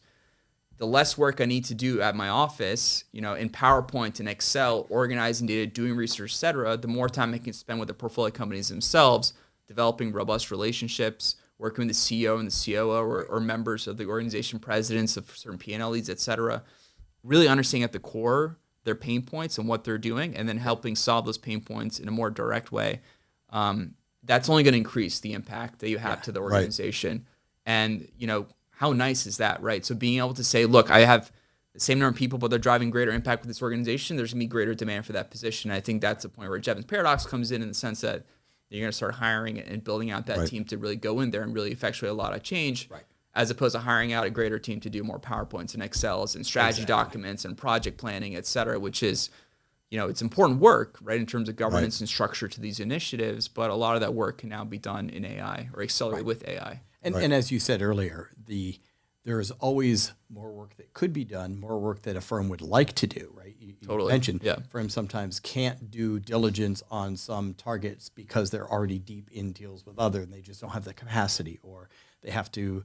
the less work I need to do at my office, in PowerPoint and Excel, organizing data, doing research, et cetera, the more time I can spend with the portfolio companies themselves, developing robust relationships, working with the CEO and the COO or members of the organization, presidents of certain P&L leads, et cetera, really understanding at the core their pain points and what they're doing, and then helping solve those pain points in a more direct way. That's only going to increase the impact that you have to the organization. Right. And, how nice is that, right? So being able to say, look, I have the same number of people, but they're driving greater impact with this organization, there's going to be greater demand for that position. And I think that's the point where Jevons Paradox comes in the sense that you're going to start hiring and building out that team to really go in there and really effectuate a lot of change, as opposed to hiring out a greater team to do more PowerPoints and Excels and strategy documents and project planning, et cetera, which is, it's important work, right, in terms of governance and structure to these initiatives, but a lot of that work can now be done in AI or accelerated with AI. And as you said earlier, there is always more work that could be done, more work that a firm would like to do, right? You mentioned firms sometimes can't do diligence on some targets because they're already deep in deals with others and they just don't have the capacity, or they have to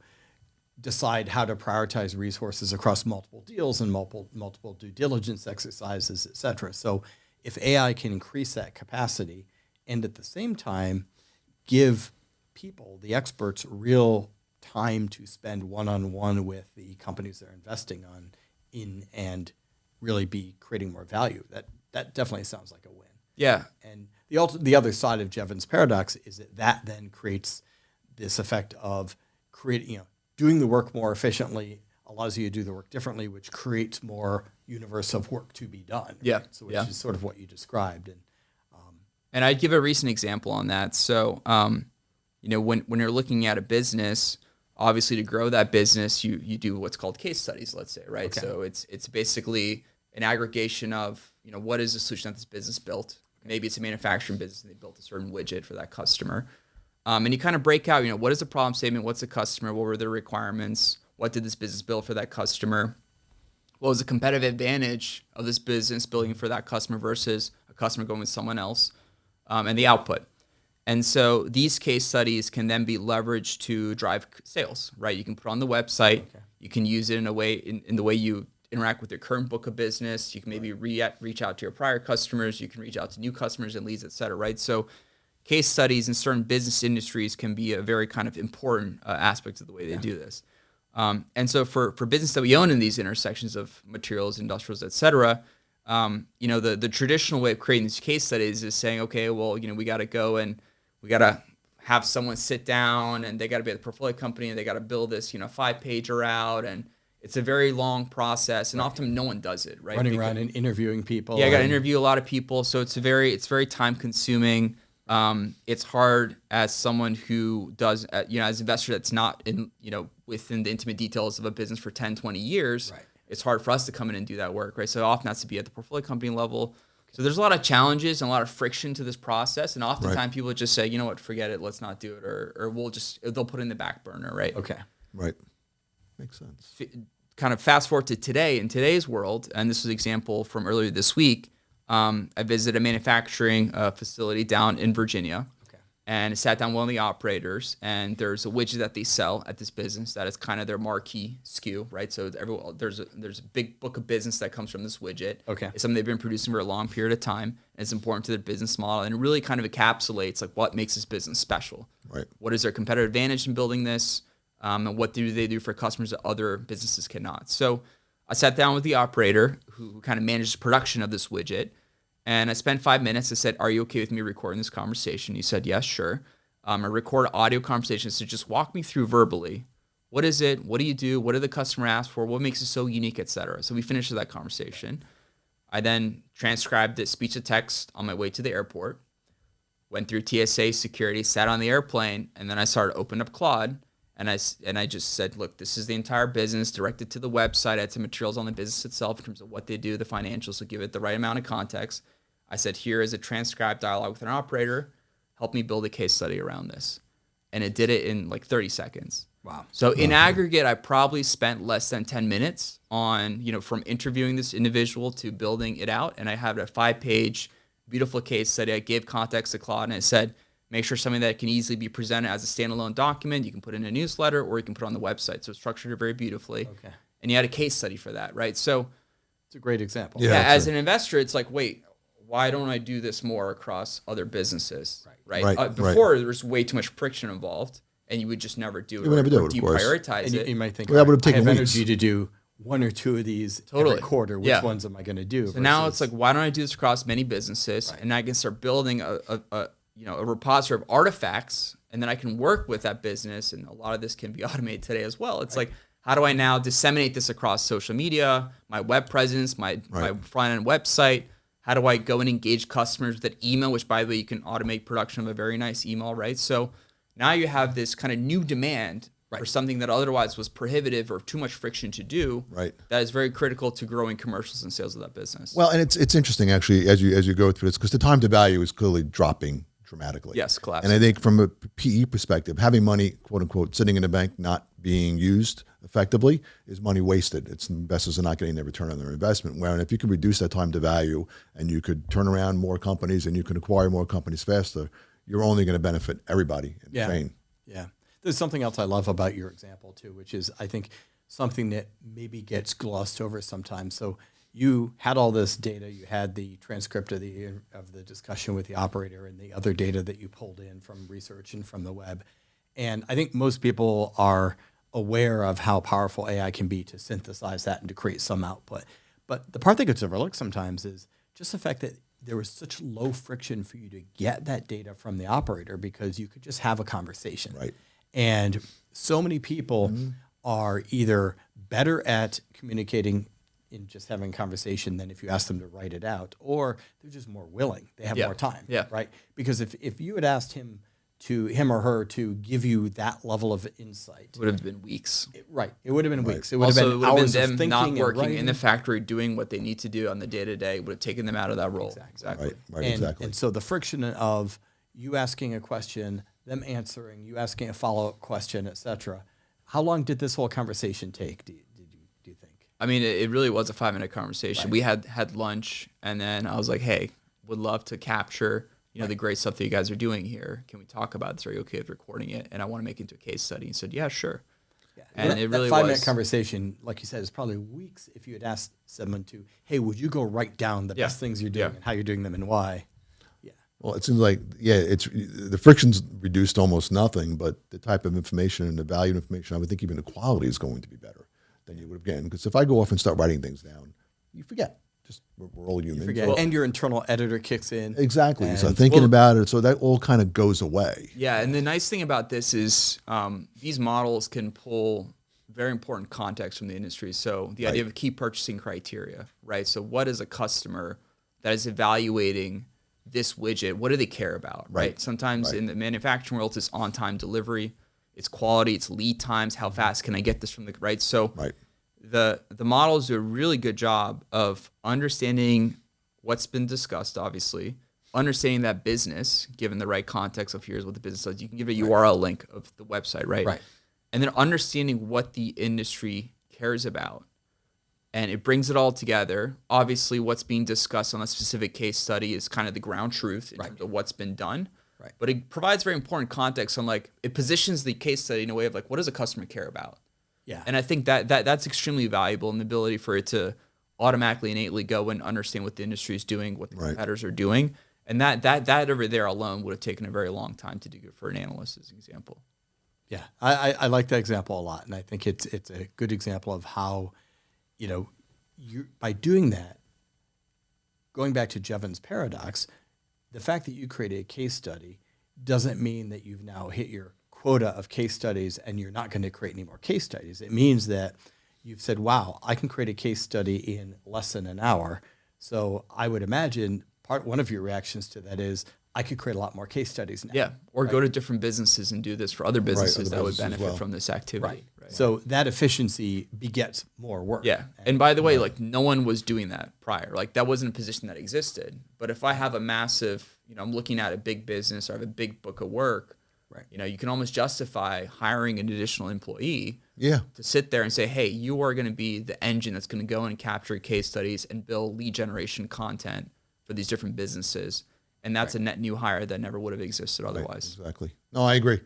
decide how to prioritize resources across multiple deals and multiple due diligence exercises, et cetera. So if AI can increase that capacity and at the same time give people, the experts, real time to spend one-on-one with the companies they're investing in and really be creating more value, that definitely sounds like a win. Yeah. And the other side of Jevons Paradox is that then creates this effect of creating, doing the work more efficiently allows you to do the work differently, which creates more universe of work to be done. Yeah. Right? So which is sort of what you described. And I'd give a recent example on that. So, when you're looking at a business, obviously to grow that business, you do what's called case studies, let's say, right? Okay. So it's basically an aggregation of, what is the solution that this business built? Maybe it's a manufacturing business and they built a certain widget for that customer. And you kind of break out, what is the problem statement? What's the customer? What were their requirements? What did this business build for that customer? What was the competitive advantage of this business building for that customer versus a customer going with someone else? And the output. And so these case studies can then be leveraged to drive sales, right? You can put on the website. Okay. You can use it in a way, in the way you interact with your current book of business. You can maybe reach out to your prior customers. You can reach out to new customers and leads, et cetera, right? So case studies in certain business industries can be a very kind of important aspect of the way they do this. And so for business that we own in these intersections of materials, industrials, et cetera, the traditional way of creating these case studies is saying, okay, well, we got to go and we got to have someone sit down and they got to be at the portfolio company and they got to build this, 5-pager out, and It's a very long process, and often no one does it, right? Running around and interviewing people. Yeah, I got to interview a lot of people, so it's very time consuming. It's hard as someone who does, as an investor that's not in, within the intimate details of a business for 10, 20 years. Right. It's hard for us to come in and do that work, right? So it often has to be at the portfolio company level. So there's a lot of challenges and a lot of friction to this process, and oftentimes people just say, you know what, forget it, let's not do it, or they'll put it in the back burner, right? Okay. Right. Makes sense. Kind of fast forward to today, in today's world, and this was an example from earlier this week. I visited a manufacturing facility down in Virginia, and I sat down with one of the operators, and there's a widget that they sell at this business that is kind of their marquee SKU, right? So there's a big book of business that comes from this widget. Okay. It's something they've been producing for a long period of time, and it's important to their business model, and it really kind of encapsulates like what makes this business special. Right. What is their competitive advantage in building this? And what do they do for customers that other businesses cannot? So I sat down with the operator who kind of manages production of this widget, and I spent 5 minutes. I said, "Are you okay with me recording this conversation?" He said, "Yes, sure." I record audio conversations, so just walk me through verbally. What is it? What do you do? What did the customer ask for? What makes it so unique, et cetera? So we finished that conversation. I then transcribed it speech to text on my way to the airport, went through TSA security, sat on the airplane, and then I started opening up Claude. And I just said, look, this is the entire business, directed to the website. I had some materials on the business itself in terms of what they do, the financials, so give it the right amount of context. I said, here is a transcribed dialogue with an operator. Help me build a case study around this. And it did it in like 30 seconds. Wow. So in aggregate, I probably spent less than 10 minutes on, from interviewing this individual to building it out. And I had a 5-page, beautiful case study. I gave context to Claude, and I said, make sure something that can easily be presented as a standalone document. You can put in a newsletter, or you can put it on the website. So it's structured very beautifully. Okay. And you had a case study for that, right? So it's a great example. Yeah, as an investor, it's like, wait, why don't I do this more across other businesses? Right. Before, there was way too much friction involved, and you would just never do it. You would never do it, of course. Deprioritize it. You might think, that would have taken I have weeks. energy to do 1 or 2 of these every quarter. Which ones am I going to do? So now it's like, why don't I do this across many businesses, and I can start building a repository of artifacts, and then I can work with that business, and a lot of this can be automated today as well. It's like, how do I now disseminate this across social media, my web presence, my front-end website? How do I go and engage customers with that email, which, by the way, you can automate production of a very nice email, right? So now you have this kind of new demand for something that otherwise was prohibitive or too much friction to do. Right. That is very critical to growing commercials and sales of that business. Well, and it's interesting, actually, as you go through this, because the time to value is clearly dropping dramatically. Yes, collapse. And I think from a PE perspective, having money, quote unquote, sitting in the bank not being used effectively is money wasted. It's investors are not getting their return on their investment. Where if you could reduce that time to value, and you could turn around more companies, and you can acquire more companies faster, you're only going to benefit everybody in the chain. Yeah. There's something else I love about your example too, which is, I think, something that maybe gets glossed over sometimes. So you had all this data, you had the transcript of the discussion with the operator, and the other data that you pulled in from research and from the web. And I think most people are aware of how powerful AI can be to synthesize that and to create some output. But the part that gets overlooked sometimes is just the fact that there was such low friction for you to get that data from the operator, because you could just have a conversation. Right. And so many people are either better at communicating in just having a conversation than if you ask them to write it out, or they're just more willing. They have more time, right? Because if you had asked him or her to give you that level of insight, it would have been weeks. It would have been weeks. It would have been hours of thinking not working and in the factory, doing what they need to do on the day-to-day. Would have taken them out of that role. Exactly. Right, exactly. And so the friction of you asking a question, them answering, you asking a follow-up question, et cetera. How long did this whole conversation take, do you think? I mean, it really was a 5-minute conversation. Right. We had lunch, and then I was like, hey, would love to capture the great stuff that you guys are doing here. Can we talk about this? Are you okay with recording it? And I want to make it into a case study. He said, yeah, sure. Yeah. And it really was. That 5-minute conversation, like you said, is probably weeks if you had asked someone to, hey, would you go write down the best things you're doing and how you're doing them and why? Yeah. Well, it seems like, it's the friction's reduced almost nothing, but the type of information and the value of information, I would think even the quality is going to be better than you would have gotten. Because if I go off and start writing things down, you forget. Just we're all human. And your internal editor kicks in. Exactly. So thinking about it, so that all kind of goes away. Yeah, and the nice thing about this is these models can pull very important context from the industry. So the idea of key purchasing criteria, right? So what is a customer that is evaluating this widget? What do they care about, right? Sometimes in the manufacturing world, it's on-time delivery, it's quality, it's lead times, how fast can I get this from the, right? So the models do a really good job of understanding what's been discussed, obviously, understanding that business, given the right context of here's what the business does. You can give a URL link of the website, right? And then understanding what the industry cares about. And it brings it all together. Obviously, what's being discussed on a specific case study is kind of the ground truth in terms of what's been done. But it provides very important context on like, it positions the case study in a way of like, what does a customer care about? And I think that's extremely valuable in the ability for it to automatically, innately go and understand what the industry is doing, what the competitors are doing. And that over there alone would have taken a very long time to do for an analyst, as an example. Yeah, I like that example a lot. And I think it's a good example of how, you by doing that, going back to Jevon's paradox, the fact that you created a case study doesn't mean that you've now hit your quota of case studies and you're not going to create any more case studies. It means that you've said, wow, I can create a case study in less than an hour. So I would imagine one of your reactions to that is, I could create a lot more case studies now. Yeah, or go to different businesses and do this for other businesses that would benefit from this activity. So that efficiency begets more work. Yeah, and by the way, like no one was doing that prior. Like that wasn't a position that existed. But if I have a massive, I'm looking at a big business or I have a big book of work, you can almost justify hiring an additional employee to sit there and say, hey, you are going to be the engine that's going to go and capture case studies and build lead generation content for these different businesses. And that's a net new hire that never would have existed otherwise. Exactly. No, I agree.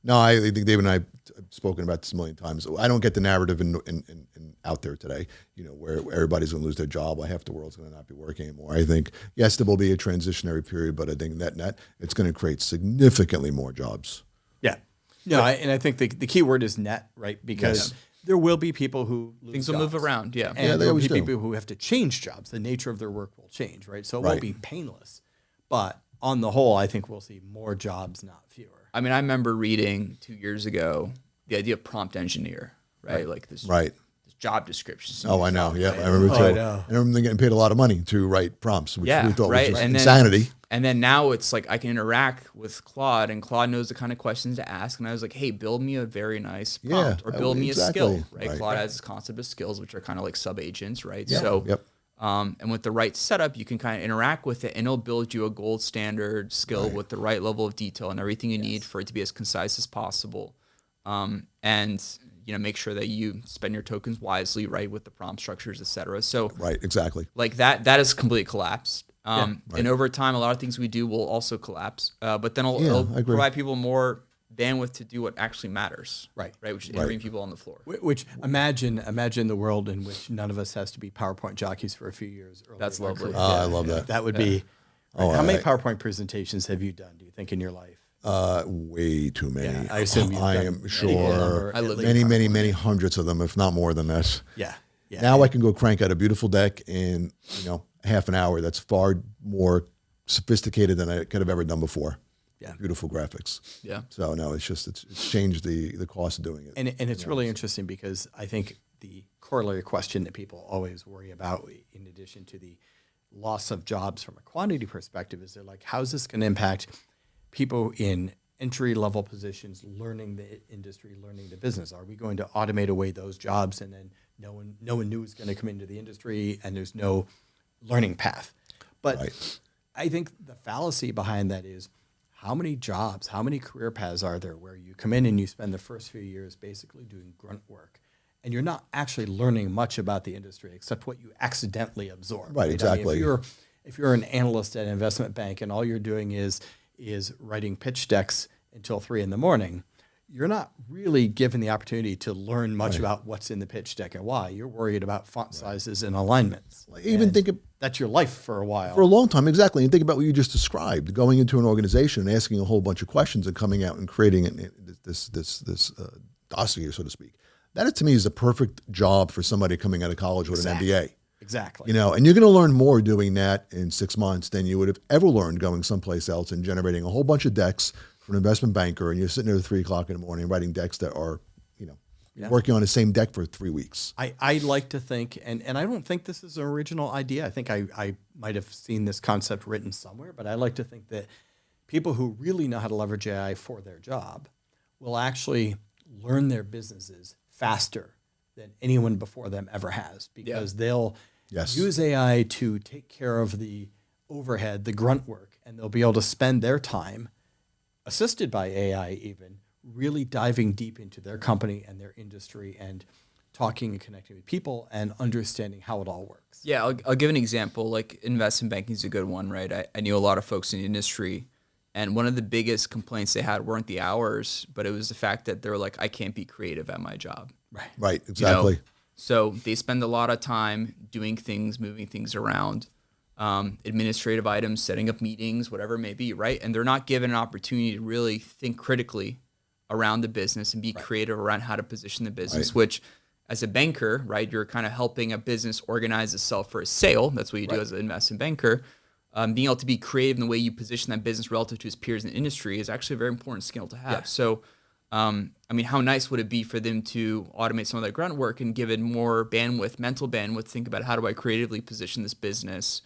No, I think David and I have spoken about this a million times. I don't get the narrative in out there today, where everybody's going to lose their job, or half the world's going to not be working anymore. I think, yes, there will be a transitionary period, but I think net, it's going to create significantly more jobs. Yeah. No, and I think the key word is net, right? Because there will be people who lose things will jobs. move around, And there will be people who have to change jobs. The nature of their work will change, right? So it won't be painless. But on the whole, I think we'll see more jobs, not fewer. I mean, I remember reading 2 years ago the idea of prompt engineer, right? Like this job description. I know. Yeah, I remember too. I remember them getting paid a lot of money to write prompts, which we thought was just insanity. And then now it's like I can interact with Claude, and Claude knows the kind of questions to ask. And I was like, hey, build me a very nice prompt, or build me a skill, right? Claude has this concept of skills, which are kind of like sub-agents, right? And with the right setup, you can kind of interact with it, and it'll build you a gold standard skill with the right level of detail and everything you need for it to be as concise as possible. And make sure that you spend your tokens wisely, right, with the prompt structures, et cetera. So like that has completely collapsed. And over time, a lot of things we do will also collapse. But then it'll provide people more bandwidth to do what actually matters, right? Which is interviewing people on the floor. Which imagine the world in which none of us has to be PowerPoint jockeys for a few years. That's lovely. I love that. That would be. How many PowerPoint presentations have you done, do you think, in your life? Way too many. I assume I am sure many hundreds of them, if not more than that. Now I can go crank out a beautiful deck in half an hour. That's far more sophisticated than I could have ever done before. Beautiful graphics. So no, it's changed the cost of doing it. And it's really interesting because I think the corollary question that people always worry about, in addition to the loss of jobs from a quantity perspective, is they're like, how's this going to impact people in entry-level positions learning the industry, learning the business? Are we going to automate away those jobs, and then no one new is going to come into the industry, and there's no learning path? But I think the fallacy behind that is, how many jobs, how many career paths are there where you come in and you spend the first few years basically doing grunt work, and you're not actually learning much about the industry except what you accidentally absorb? Exactly. I mean, if you're an analyst at an investment bank and all you're doing is writing pitch decks until 3 a.m, you're not really given the opportunity to learn much about what's in the pitch deck and why. You're worried about font sizes and alignments. That's your life for a while. For a long time, exactly. And think about what you just described, going into an organization and asking a whole bunch of questions and coming out and creating this dossier, so to speak. That, to me, is the perfect job for somebody coming out of college with an MBA. Exactly. And you're going to learn more doing that in 6 months than you would have ever learned going someplace else and generating a whole bunch of decks for an investment banker, and you're sitting there at 3 o'clock in the morning writing decks that are, working on the same deck for 3 weeks. I like to think, and I don't think this is an original idea. I think I might have seen this concept written somewhere, but I like to think that people who really know how to leverage AI for their job will actually learn their businesses faster than anyone before them ever has, because they'll use AI to take care of the overhead, the grunt work, and they'll be able to spend their time, assisted by AI even, really diving deep into their company and their industry and talking and connecting with people and understanding how it all works. Yeah, I'll give an example. Like investment banking is a good one, right? I knew a lot of folks in the industry, and one of the biggest complaints they had weren't the hours, but it was the fact that they were like, I can't be creative at my job. Right, exactly. You know? So they spend a lot of time doing things, moving things around, administrative items, setting up meetings, whatever it may be, right? And they're not given an opportunity to really think critically around the business and be creative around how to position the business, which as a banker, right, you're kind of helping a business organize itself for a sale. That's what you do as an investment banker. Being able to be creative in the way you position that business relative to its peers in the industry is actually a very important skill to have. Yeah. So, I mean, how nice would it be for them to automate some of that grunt work and give it more bandwidth, mental bandwidth, think about how do I creatively position this business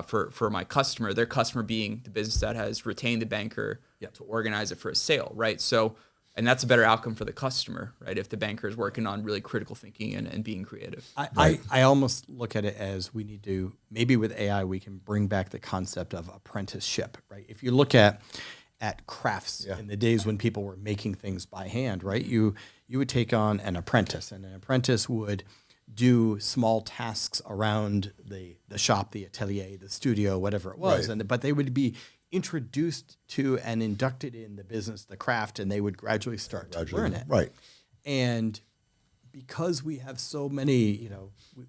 for my customer, their customer being the business that has retained the banker to organize it for a sale, right? So, and that's a better outcome for the customer, right? If the banker is working on really critical thinking and being creative. I almost look at it as we need to, maybe with AI, we can bring back the concept of apprenticeship, right? If you look at crafts in the days when people were making things by hand, right? You would take on an apprentice, and an apprentice would do small tasks around the shop, the atelier, the studio, whatever it was. But they would be introduced to and inducted in the business, the craft, and they would gradually start to learn it. Right. And because we have so many,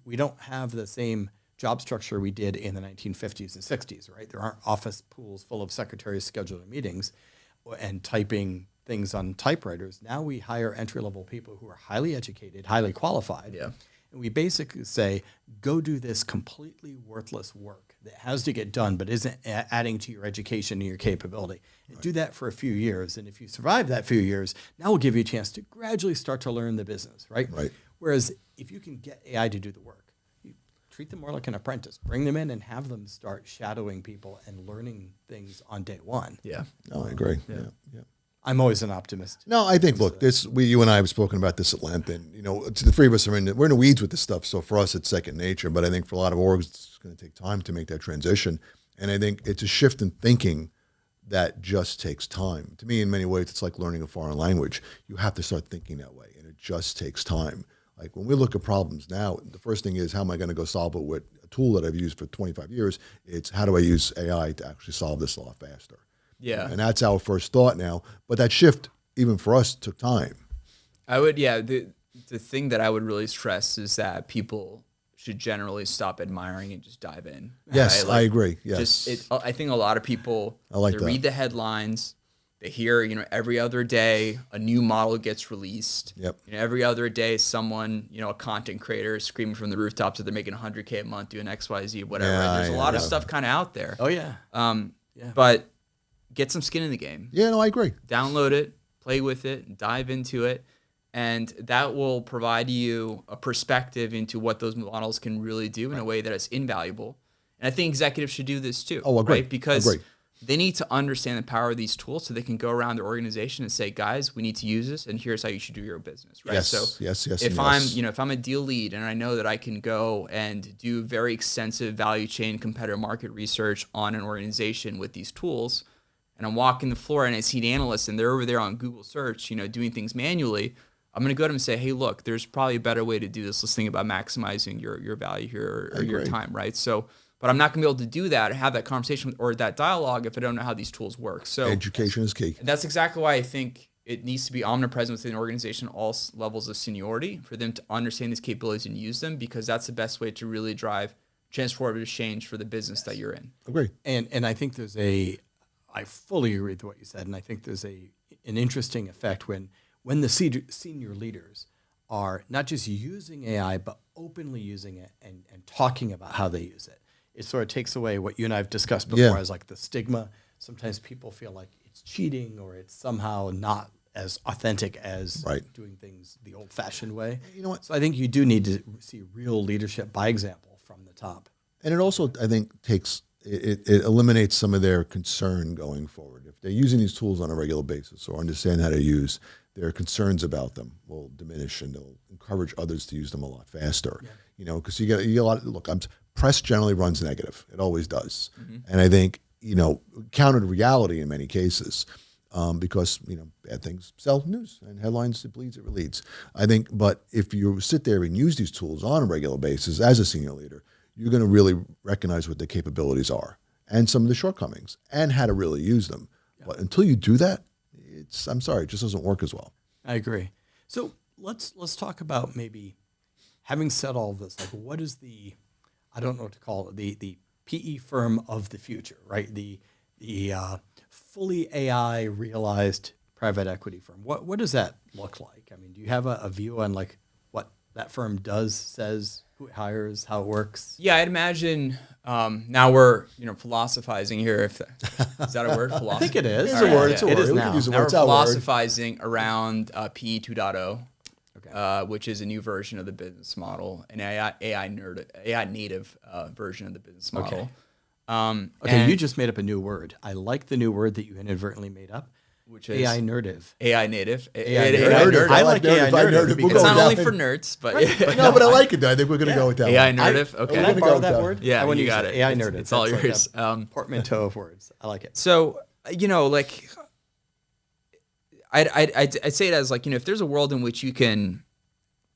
we don't have the same job structure we did in the 1950s and 60s, right? There aren't office pools full of secretaries scheduling meetings and typing things on typewriters. Now we hire entry-level people who are highly educated, highly qualified. Yeah. And we basically say, go do this completely worthless work that has to get done but isn't adding to your education and your capability. And do that for a few years. And if you survive that few years, now we'll give you a chance to gradually start to learn the business, right? Whereas if you can get AI to do the work, you treat them more like an apprentice. Bring them in and have them start shadowing people and learning things on day one. Yeah. No, I agree. Yeah. I'm always an optimist. No, I think, look, you and I have spoken about this at length, and the three of us we're in the weeds with this stuff. So for us, it's second nature. But I think for a lot of orgs, it's going to take time to make that transition. And I think it's a shift in thinking that just takes time. To me, in many ways, it's like learning a foreign language. You have to start thinking that way, and it just takes time. Like when we look at problems now, the first thing is, how am I going to go solve it with a tool that I've used for 25 years? It's how do I use AI to actually solve this a lot faster? Yeah. And that's our first thought now. But that shift, even for us, took time. The thing that I would really stress is that people should generally stop admiring and just dive in. Yes, right? I agree. Yes. I think a lot of people, they read the headlines, they hear, every other day a new model gets released. Yep. Every other day someone, a content creator is screaming from the rooftops that they're making $100K a month doing XYZ, whatever. Yeah, There's a lot of stuff kind of out there. Oh, yeah. But get some skin in the game. Yeah, no, I agree. Download it, play with it, dive into it, and that will provide you a perspective into what those models can really do in a way that is invaluable. And I think executives should do this too. Oh, agree. Right? Because they need to understand the power of these tools so they can go around their organization and say, guys, we need to use this, and here's how you should do your business. Right? Yes, so yes. If I'm a deal lead and I know that I can go and do very extensive value chain competitive market research on an organization with these tools, and I'm walking the floor and I see the analysts and they're over there on Google search, doing things manually, I'm going to go to them and say, hey, look, there's probably a better way to do this. Let's think about maximizing your value here or your time, right? So, but I'm not going to be able to do that or have that conversation or that dialogue if I don't know how these tools work. So education is key. That's exactly why I think it needs to be omnipresent within an organization, all levels of seniority, for them to understand these capabilities and use them, because that's the best way to really drive transformative change for the business that you're in. Agree. And I think I fully agree with what you said, and I think there's an interesting effect when the senior leaders are not just using AI, but openly using it and talking about how they use it. It sort of takes away what you and I have discussed before as like the stigma. Sometimes people feel like it's cheating or it's somehow not as authentic as Right. doing things the old-fashioned way. You know what? So I think you do need to see real leadership by example from the top. And it also, I think, it eliminates some of their concern going forward. If they're using these tools on a regular basis or understand how to use, their concerns about them will diminish, and they'll encourage others to use them a lot faster. Yeah. You know, because you get a lot. Look, press generally runs negative. It always does. Mm-hmm. And I think, you know, countered reality in many cases. Because, you know, bad things sell news, and headlines, it bleeds, it leads. I think, but if you sit there and use these tools on a regular basis as a senior leader, you're going to really recognize what the capabilities are and some of the shortcomings and how to really use them. Yeah. But until you do that, I'm sorry, it just doesn't work as well. I agree. So let's talk about, maybe having said all of this, like, what is the, I don't know what to call it, the PE firm of the future, right? The fully AI realized private equity firm. What does that look like? I mean, do you have a view on like what that firm does, says, who it hires, how it works? Yeah, I'd imagine now we're philosophizing here. Is that a word? I think it is. It's a word. It's a word. It is We now. can use the Now word. we're It's our word. philosophizing around PE 2.0, Okay. which is a new version of the business model, an AI native version of the business model. Okay. Okay, You just made up a new word. I like the new word that you inadvertently made up, which is AI nerdive. AI native. AI nerdive. I like AI nerdive. We'll It's go not with only that. for nerds, but No, but I like it. I think we're going to go with that AI one. nerdive. Can Okay, I gonna borrow go with that that. word? Yeah, I want to you use got it. it. AI It's- nerdive. it's all That's yours. Like a portmanteau of words. I like it. So, like, I'd say it as like, if there's a world in which you can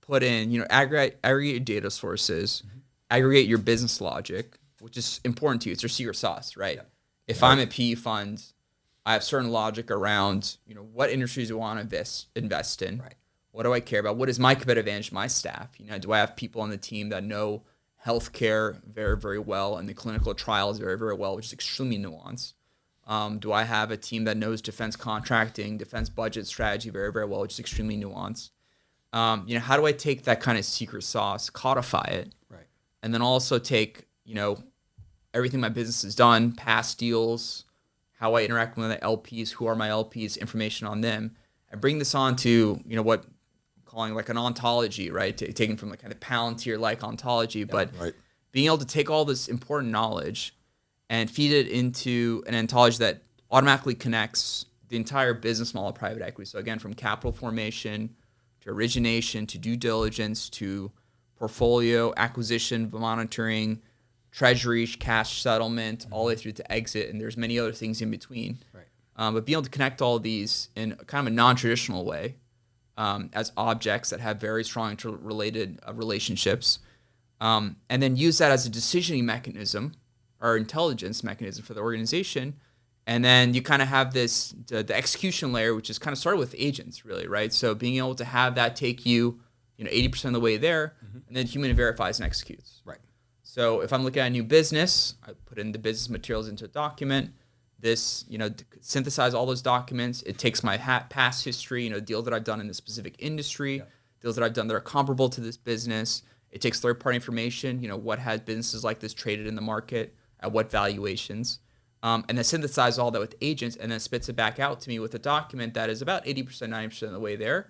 put in, aggregate your data sources, aggregate your business logic, which is important to you. It's your secret sauce, right? Yeah. If I'm a PE fund, I have certain logic around, what industries do I want to invest in? Right. What do I care about? What is my competitive advantage? My staff, do I have people on the team that know healthcare very, very well and the clinical trials very, very well, which is extremely nuanced? Do I have a team that knows defense contracting, defense budget strategy very, very well, which is extremely nuanced? How do I take that kind of secret sauce, codify it, Right. and then also take, everything my business has done, past deals, how I interact with the LPs, who are my LPs, information on them, and bring this on to, what I'm calling like an ontology, right? Taken from like kind of Palantir-like ontology, but Right. being able to take all this important knowledge and feed it into an ontology that automatically connects the entire business model of private equity. So again, from capital formation to origination to due diligence to portfolio acquisition, monitoring, treasury, cash settlement, all the way through to exit, and there's many other things in between. Right. But being able to connect all of these in kind of a non-traditional way as objects that have very strong interrelated relationships, and then use that as a decisioning mechanism or intelligence mechanism for the organization. And then you kind of have this, the execution layer, which is kind of started with agents, really, right? So being able to have that take you, 80% of the way there, and then human verifies and executes. Right. So if I'm looking at a new business, I put in the business materials into a document. This, synthesize all those documents. It takes my past history, deals that I've done in this specific industry, deals that I've done that are comparable to this business. It takes third-party information, what has businesses like this traded in the market, at what valuations, and then synthesize all that with agents, and then spits it back out to me with a document that is about 80%, 90% of the way there.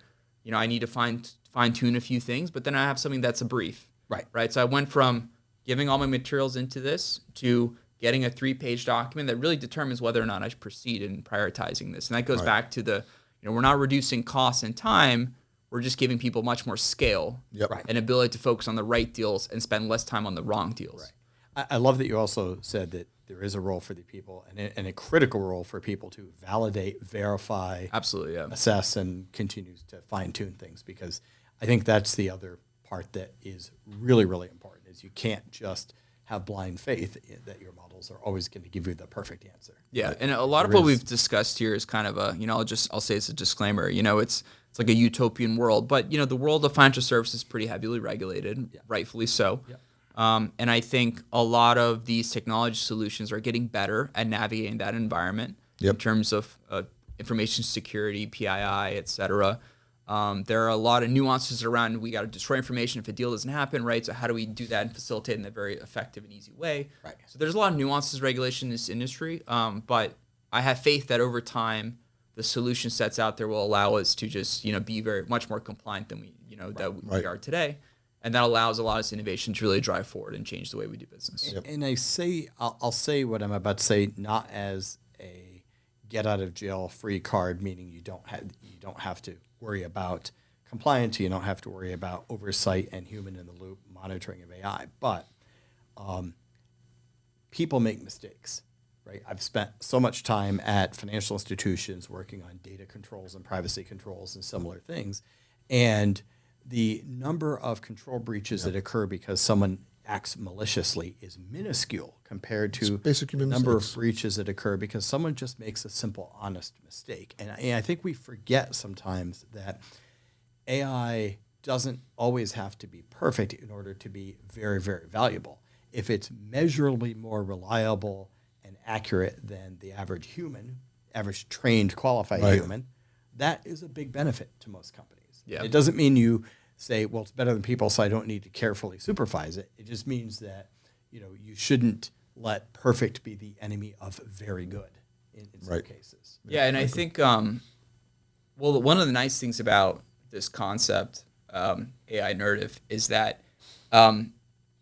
I need to fine-tune a few things, but then I have something that's a brief. Right. So I went from giving all my materials into this to getting a 3-page document that really determines whether or not I should proceed in prioritizing this. And that goes back to the, we're not reducing costs and time. We're just giving people much more scale and ability to focus on the right deals and spend less time on the wrong deals. Right. I love that you also said that there is a role for the people and a critical role for people to validate, verify, absolutely, assess, and continue to fine-tune things, because I think that's the other part that is really, really important, is you can't just have blind faith that your models are always going to give you the perfect answer. Yeah, and a lot of what we've discussed here is kind of a, I'll say it's a disclaimer, it's like a utopian world, but, the world of financial services is pretty heavily regulated, rightfully so. And I think a lot of these technology solutions are getting better at navigating that environment in terms of information security, PII, et cetera. There are a lot of nuances around, we got to destroy information if a deal doesn't happen, right? So how do we do that and facilitate in a very effective and easy way? Right. So there's a lot of nuances, regulation in this industry, but I have faith that over time, the solution sets out there will allow us to just, be very much more compliant than we are today. And that allows a lot of innovation to really drive forward and change the way we do business. Yep. And I'll say what I'm about to say, not as a get out of jail free card, meaning you don't have to worry about compliance, you don't have to worry about oversight and human in the loop monitoring of AI. But people make mistakes, right? I've spent so much time at financial institutions working on data controls and privacy controls and similar things, and the number of control breaches that occur because someone acts maliciously is minuscule compared to the number of breaches that occur because someone just makes a simple, honest mistake. And I think we forget sometimes that AI doesn't always have to be perfect in order to be very, very valuable. If it's measurably more reliable and accurate than the average human, average trained, qualified human, that is a big benefit to most companies. Yeah. It doesn't mean you say, well, it's better than people, so I don't need to carefully supervise it. It just means that, you shouldn't let perfect be the enemy of very good in some cases. Yeah, and I think, one of the nice things about this concept, AI narrative, is that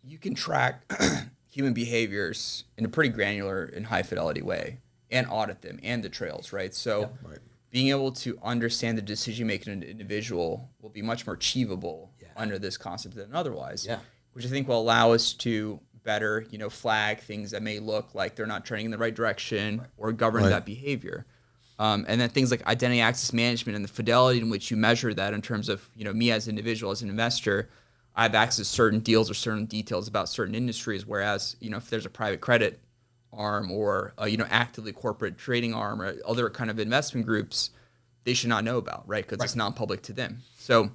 you can track human behaviors in a pretty granular and high fidelity way and audit them and the trails, right? So being able to understand the decision making of an individual will be much more achievable under this concept than otherwise, which I think will allow us to better, flag things that may look like they're not trending in the right direction or govern that behavior. And then things like identity access management and the fidelity in which you measure that in terms of, me as an individual, as an investor, I have access to certain deals or certain details about certain industries, whereas, if there's a private credit arm or actively corporate trading arm or other kind of investment groups, they should not know about, right? Because it's non-public to them. So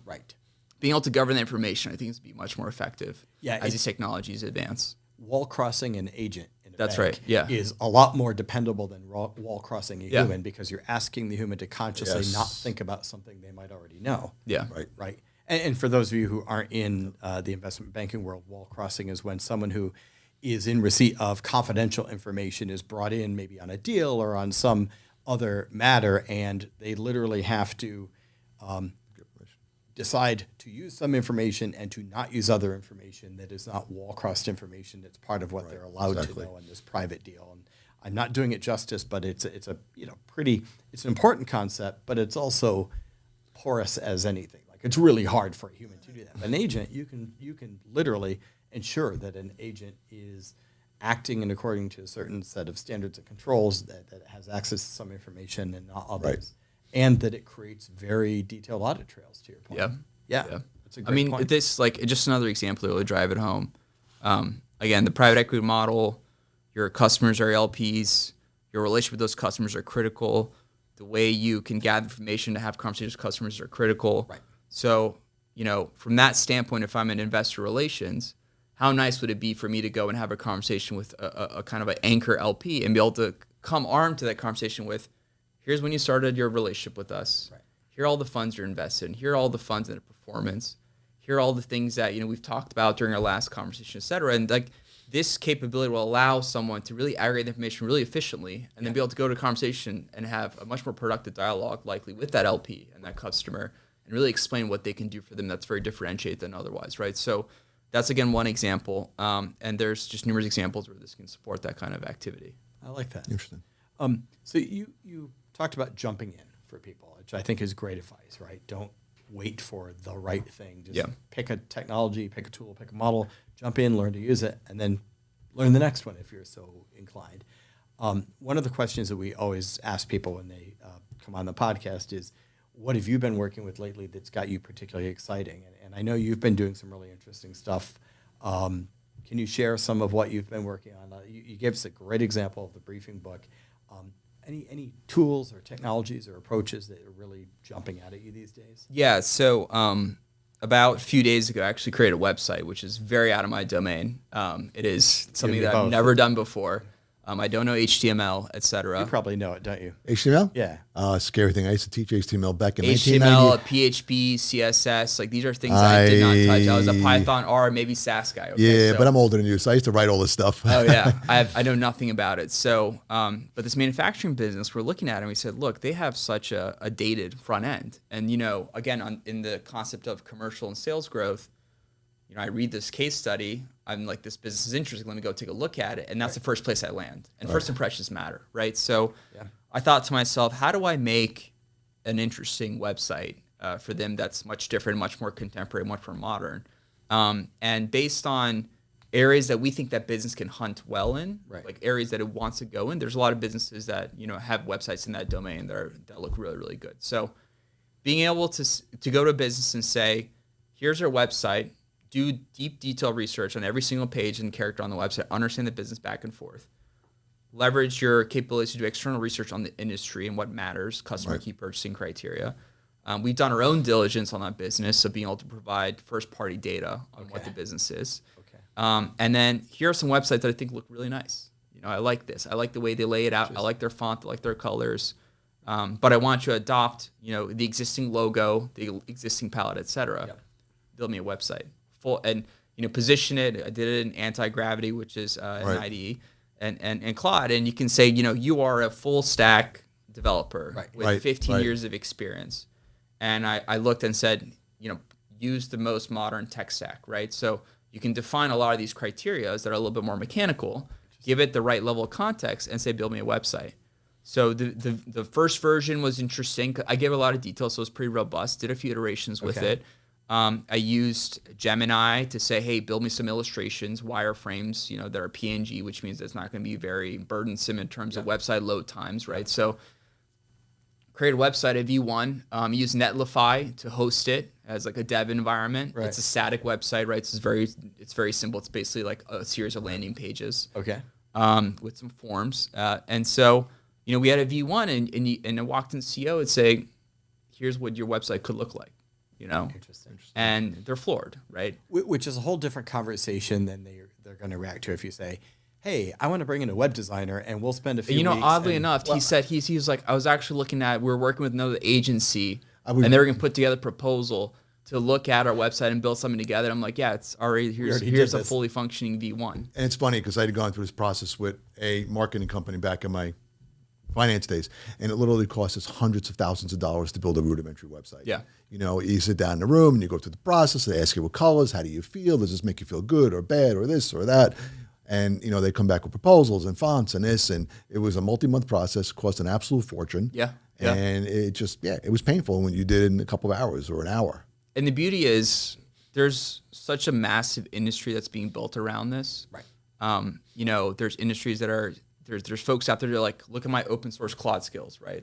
being able to govern the information, I think, is be much more effective as these technologies advance. Wall crossing an agent in a That's bank right. is a lot more dependable than wall crossing a human because you're asking the human to consciously not think about something they might already know. Yeah. Right. And for those of you who aren't in the investment banking world, wall crossing is when someone who is in receipt of confidential information is brought in maybe on a deal or on some other matter, and they literally have to decide to use some information and to not use other information that is not wall-crossed information that's part of what they're allowed to know in this private deal. And I'm not doing it justice, but it's an important concept, but it's also porous as anything. Like, it's really hard for a human to do that. An agent, you can literally ensure that an agent is acting in according to a certain set of standards and controls, that it has access to some information and not others, and that it creates very detailed audit trails, to your point. Yeah. That's a great point. This, just another example to really drive it home. Again, the private equity model, your customers are LPs, your relationship with those customers are critical. The way you can gather information to have conversations with customers are critical. Right. So, from that standpoint, if I'm in investor relations, how nice would it be for me to go and have a conversation with a kind of an anchor LP and be able to come armed to that conversation with, here's when you started your relationship with us. Right. Here are all the funds you're invested in. Here are all the funds and the performance. Here are all the things that we've talked about during our last conversation, et cetera. And this capability will allow someone to really aggregate the information really efficiently and then be able to go to a conversation and have a much more productive dialogue likely with that LP and that customer and really explain what they can do for them that's very differentiated than otherwise, right? So that's, again, one example. And there's just numerous examples where this can support that kind of activity. I like that. Interesting. So you talked about jumping in for people, which I think is great advice, right? Don't wait for the right thing. Just pick a technology, pick a tool, pick a model, jump in, learn to use it, and then learn the next one if you're so inclined. One of the questions that we always ask people when they come on the podcast is, what have you been working with lately that's got you particularly exciting? And I know you've been doing some really interesting stuff. Can you share some of what you've been working on? You gave us a great example of the briefing book. Any tools or technologies or approaches that are really jumping out at you these days? Yeah, so about a few days ago, I actually created a website, which is very out of my domain. It is something that I've never done before. I don't know HTML, etc. You probably know it, don't you? HTML? Yeah. Scary thing. I used to teach HTML back in HTML, 1990. PHP, CSS, like these are things I did not touch. I was a Python, R, maybe SAS guy. Okay? Yeah, but I'm older than you, so I used to write all this stuff. Oh yeah, I know nothing about it. So, but this manufacturing business, we're looking at it and we said, look, they have such a dated front end. And again, in the concept of commercial and sales growth, I read this case study. I'm like, this business is interesting. Let me go take a look at it. And that's the first place I land. And first impressions matter, right? So I thought to myself, how do I make an interesting website for them that's much different, much more contemporary, much more modern? And based on areas that we think that business can hunt well in, like areas that it wants to go in, there's a lot of businesses that have websites in that domain that look really, really good. So being able to go to a business and say, here's our website, do deep detailed research on every single page and character on the website, understand the business back and forth, leverage your capabilities to do external research on the industry and what matters, customer key purchasing criteria. We've done our own diligence on that business, so being able to provide first-party data on what the business is. And then here are some websites that I think look really nice. I like this. I like the way they lay it out. I like their font. I like their colors. But I want you to adopt, the existing logo, the existing palette, et cetera. Build me a website. And position it. I did it in anti-gravity, which is an IDE, and Claude, and you can say, you are a full stack developer with 15 years of experience, and I looked and said, use the most modern tech stack, right? So you can define a lot of these criteria that are a little bit more mechanical, give it the right level of context, and say, build me a website. So the first version was interesting. I gave a lot of details, so it was pretty robust. Did a few iterations with it. I used Gemini to say, hey, build me some illustrations, wireframes, that are PNG, which means it's not going to be very burdensome in terms of website load times, right? So create a website at V1, use Netlify to host it as like a dev environment. It's a static website, right? So it's very simple. It's basically like a series of landing pages. With some forms. And so, we had a V1 and I walked in CO and say, here's what your website could look like. Interesting. And they're floored, right? Which is a whole different conversation than they're going to react to if you say, hey, I want to bring in a web designer and we'll spend a few weeks. Oddly enough, he said, he was like, I was actually looking at, we were working with another agency and they were going to put together a proposal to look at our website and build something together. I'm like, yeah, it's already, here's a fully functioning V1. And it's funny because I had gone through this process with a marketing company back in my finance days, and it literally costs us hundreds of thousands of dollars to build a rudimentary website. You sit down in the room and you go through the process. They ask you what colors, how do you feel? Does this make you feel good or bad or this or that? And they come back with proposals and fonts and this, and it was a multi-month process, cost an absolute fortune. And it just, it was painful when you did it in a couple of hours or an hour. And the beauty is there's such a massive industry that's being built around this. There's industries that are, there's folks out there that are like, look at my open source Claude skills, right?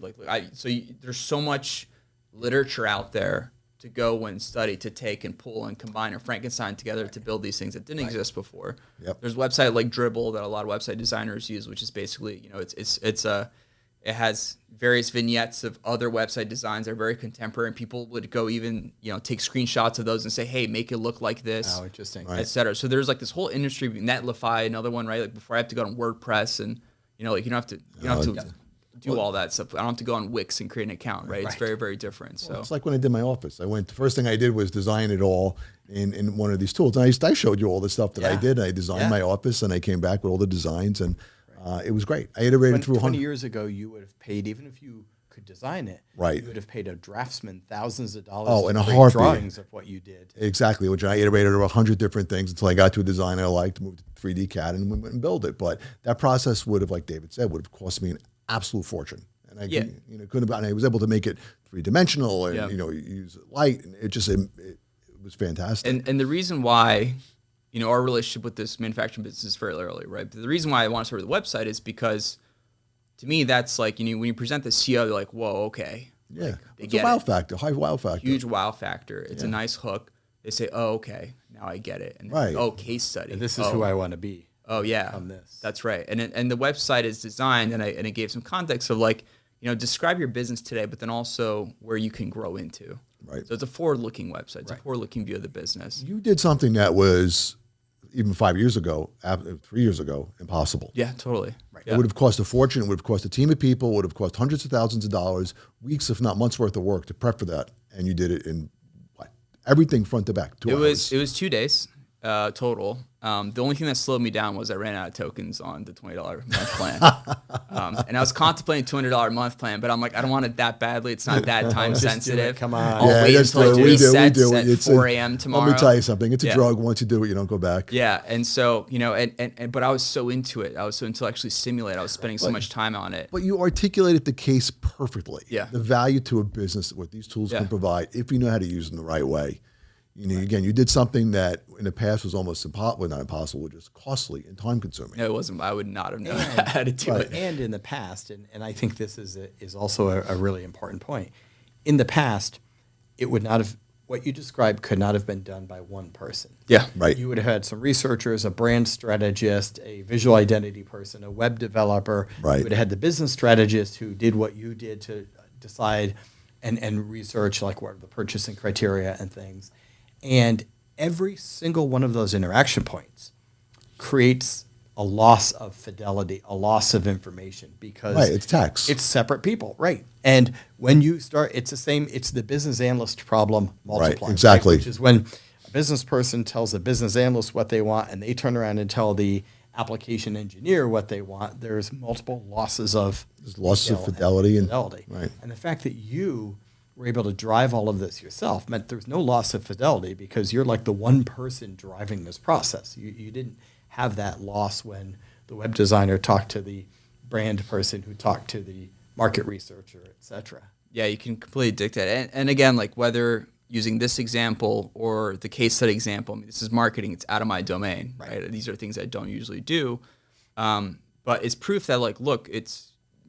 There's so much literature out there to go and study, to take and pull and combine and Frankenstein together to build these things that didn't exist before. There's a website like Dribble that a lot of website designers use, which is basically, it has various vignettes of other website designs that are very contemporary, and people would go even, take screenshots of those and say, hey, make it look like this. Interesting. Et cetera. So there's like this whole industry, Netlify, another one, right? Like before I have to go on WordPress and, you don't have to do all that stuff. I don't have to go on Wix and create an account, right? It's very, very different. So it's like when I did my office. The first thing I did was design it all in one of these tools. And I showed you all the stuff that I did. I designed my office and I came back with all the designs, and it was great. I iterated through 20 years ago, you would have paid, even if you could design it, you would have paid a draftsman thousands of dollars in a create heartbeat. Drawings of what you did. Exactly, which I iterated over 100 different things until I got to a design I liked, moved to 3D CAD, and went and build it. But that process would have, like David said, would have cost me an absolute fortune. And I couldn't have, and I was able to make it three-dimensional and use light, and it was fantastic. And the reason why, our relationship with this manufacturing business is fairly early, right? But the reason why I want to start with the website is because, to me, that's like, when you present the CO, they're like, whoa, okay. Yeah, it's a wow factor, high wow factor. Huge wow factor. It's a nice hook. They say, oh, okay, now I get it. And case study. And this is who I want to be. Oh, yeah. On this. That's right. And the website is designed, and it gave some context of like, describe your business today, but then also where you can grow into. Right. So it's a forward-looking website. It's a forward-looking view of the business. You did something that was even 5 years ago, 3 years ago, impossible. Yeah, totally. Right. It would have cost a fortune. It would have cost a team of people. It would have cost hundreds of thousands of dollars, weeks, if not months worth of work to prep for that. And you did it in everything front to back. 2 hours. It was 2 days total. The only thing that slowed me down was I ran out of tokens on the $20 month plan. And I was contemplating $200 month plan, but I'm like, I don't want it that badly. It's not that time sensitive. Come on. I'll wait until I do resets at It's 4 a.m. tomorrow. Let me tell you something. It's a drug. Once you do it, you don't go back. Yeah. And so, but I was so into it. I was so into actually simulate. I was spending so much time on it. But you articulated the case perfectly. Yeah. The value to a business, what these tools can provide, if you know how to use them the right way. Again, you did something that in the past was almost impossible, well, not impossible, just costly and time consuming. No, it wasn't. I would not have known how to do it. And in the past, and I think this is also a really important point. In the past, it would not have, what you described could not have been done by one person. Yeah. Right. You would have had some researchers, a brand strategist, a visual identity person, a web developer. Right. You would have had the business strategist who did what you did to decide and research, like what are the purchasing criteria and things. And every single one of those interaction points creates a loss of fidelity, a loss of information because it's tax. It's separate people, right? And when you start, it's the same. It's the business analyst problem multiplied. Right, exactly. Right? Which is when a business person tells a business analyst what they want, and they turn around and tell the application engineer what they want. There's multiple losses of fidelity and right. And the fact that you were able to drive all of this yourself meant there's no loss of fidelity because you're like the one person driving this process. You didn't have that loss when the web designer talked to the brand person who talked to the market researcher, et cetera. Yeah, you can completely dictate. And again, like whether using this example or the case study example, I mean, this is marketing. It's out of my domain, right? These are things I don't usually do. But it's proof that like, look,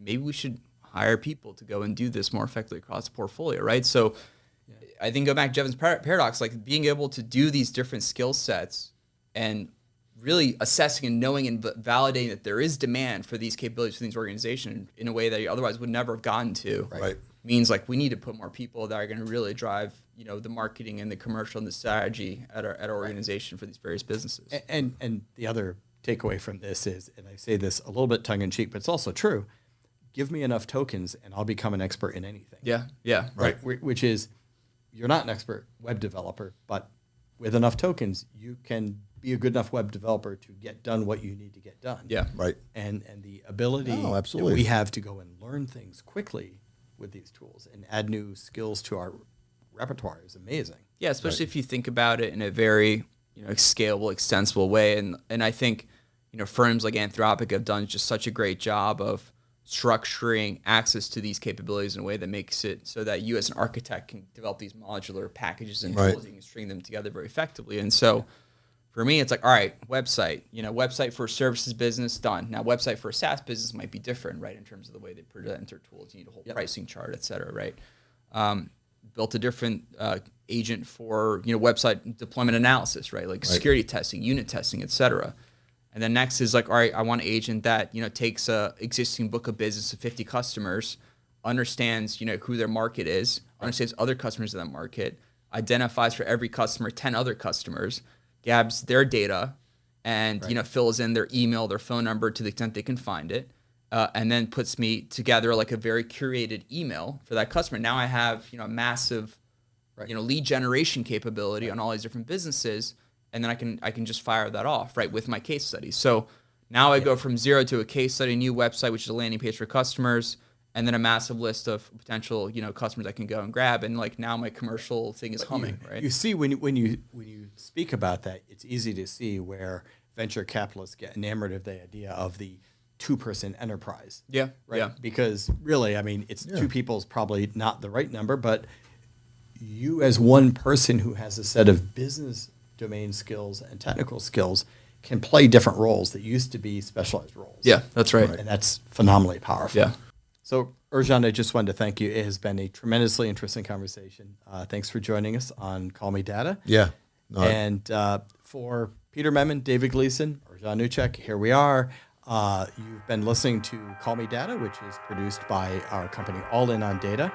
maybe we should hire people to go and do this more effectively across the portfolio, right? So I think go back to Jevon's paradox, like being able to do these different skill sets and really assessing and knowing and validating that there is demand for these capabilities for these organizations in a way that you otherwise would never have gotten to. Right. Means like we need to put more people that are going to really drive, the marketing and the commercial and the strategy at our organization for these various businesses. And the other takeaway from this is, and I say this a little bit tongue in cheek, but it's also true. Give me enough tokens and I'll become an expert in anything. Yeah. Right. Which is, you're not an expert web developer, but with enough tokens, you can be a good enough web developer to get done what you need to get done. Yeah. Right. And the ability that absolutely. we have to go and learn things quickly with these tools and add new skills to our repertoire is amazing. Yeah, especially if you think about it in a very scalable, extensible way. And I think firms like Anthropic have done just such a great job of structuring access to these capabilities in a way that makes it so that you as an architect can develop these modular packages and tools, you can string them together very effectively. And so for me, it's like, all right, website, website for a services business, done. Now, website for a SaaS business might be different, right, in terms of the way they present their tools. You need a whole pricing chart, et cetera, right? Built a different agent for, website deployment analysis, right, like security testing, unit testing, et cetera. And then next is like, all right, I want an agent that, takes a existing book of business of 50 customers, understands, who their market is, understands other customers in that market, identifies for every customer 10 other customers, grabs their data and, fills in their email, their phone number to the extent they can find it, and then puts me together like a very curated email for that customer. Now I have, a massive, lead generation capability on all these different businesses. And then I can just fire that off, right, with my case study. So now I go from zero to a case study, new website, which is a landing page for customers, and then a massive list of potential, customers I can go and grab. And like now my commercial thing is humming, right? You see, when you speak about that, it's easy to see where venture capitalists get enamored of the idea of the two-person enterprise. Yeah, right. Yeah. Because really, I mean, it's two people is probably not the right number, but you as one person who has a set of business domain skills and technical skills can play different roles that used to be specialized roles. Yeah, that's right. And that's phenomenally powerful. Yeah. So, Ercan, I just wanted to thank you. It has been a tremendously interesting conversation. Thanks for joining us on Call Me Data. Yeah. And for Peter Memon, David Gleason, Ercan Ucak, here we are. You've been listening to Call Me Data, which is produced by our company All In on Data.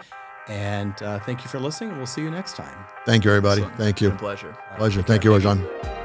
And thank you for listening. We'll see you next time. Thank you, everybody. Excellent. Thank you. It's been a pleasure. Pleasure. Thank you, Ercan.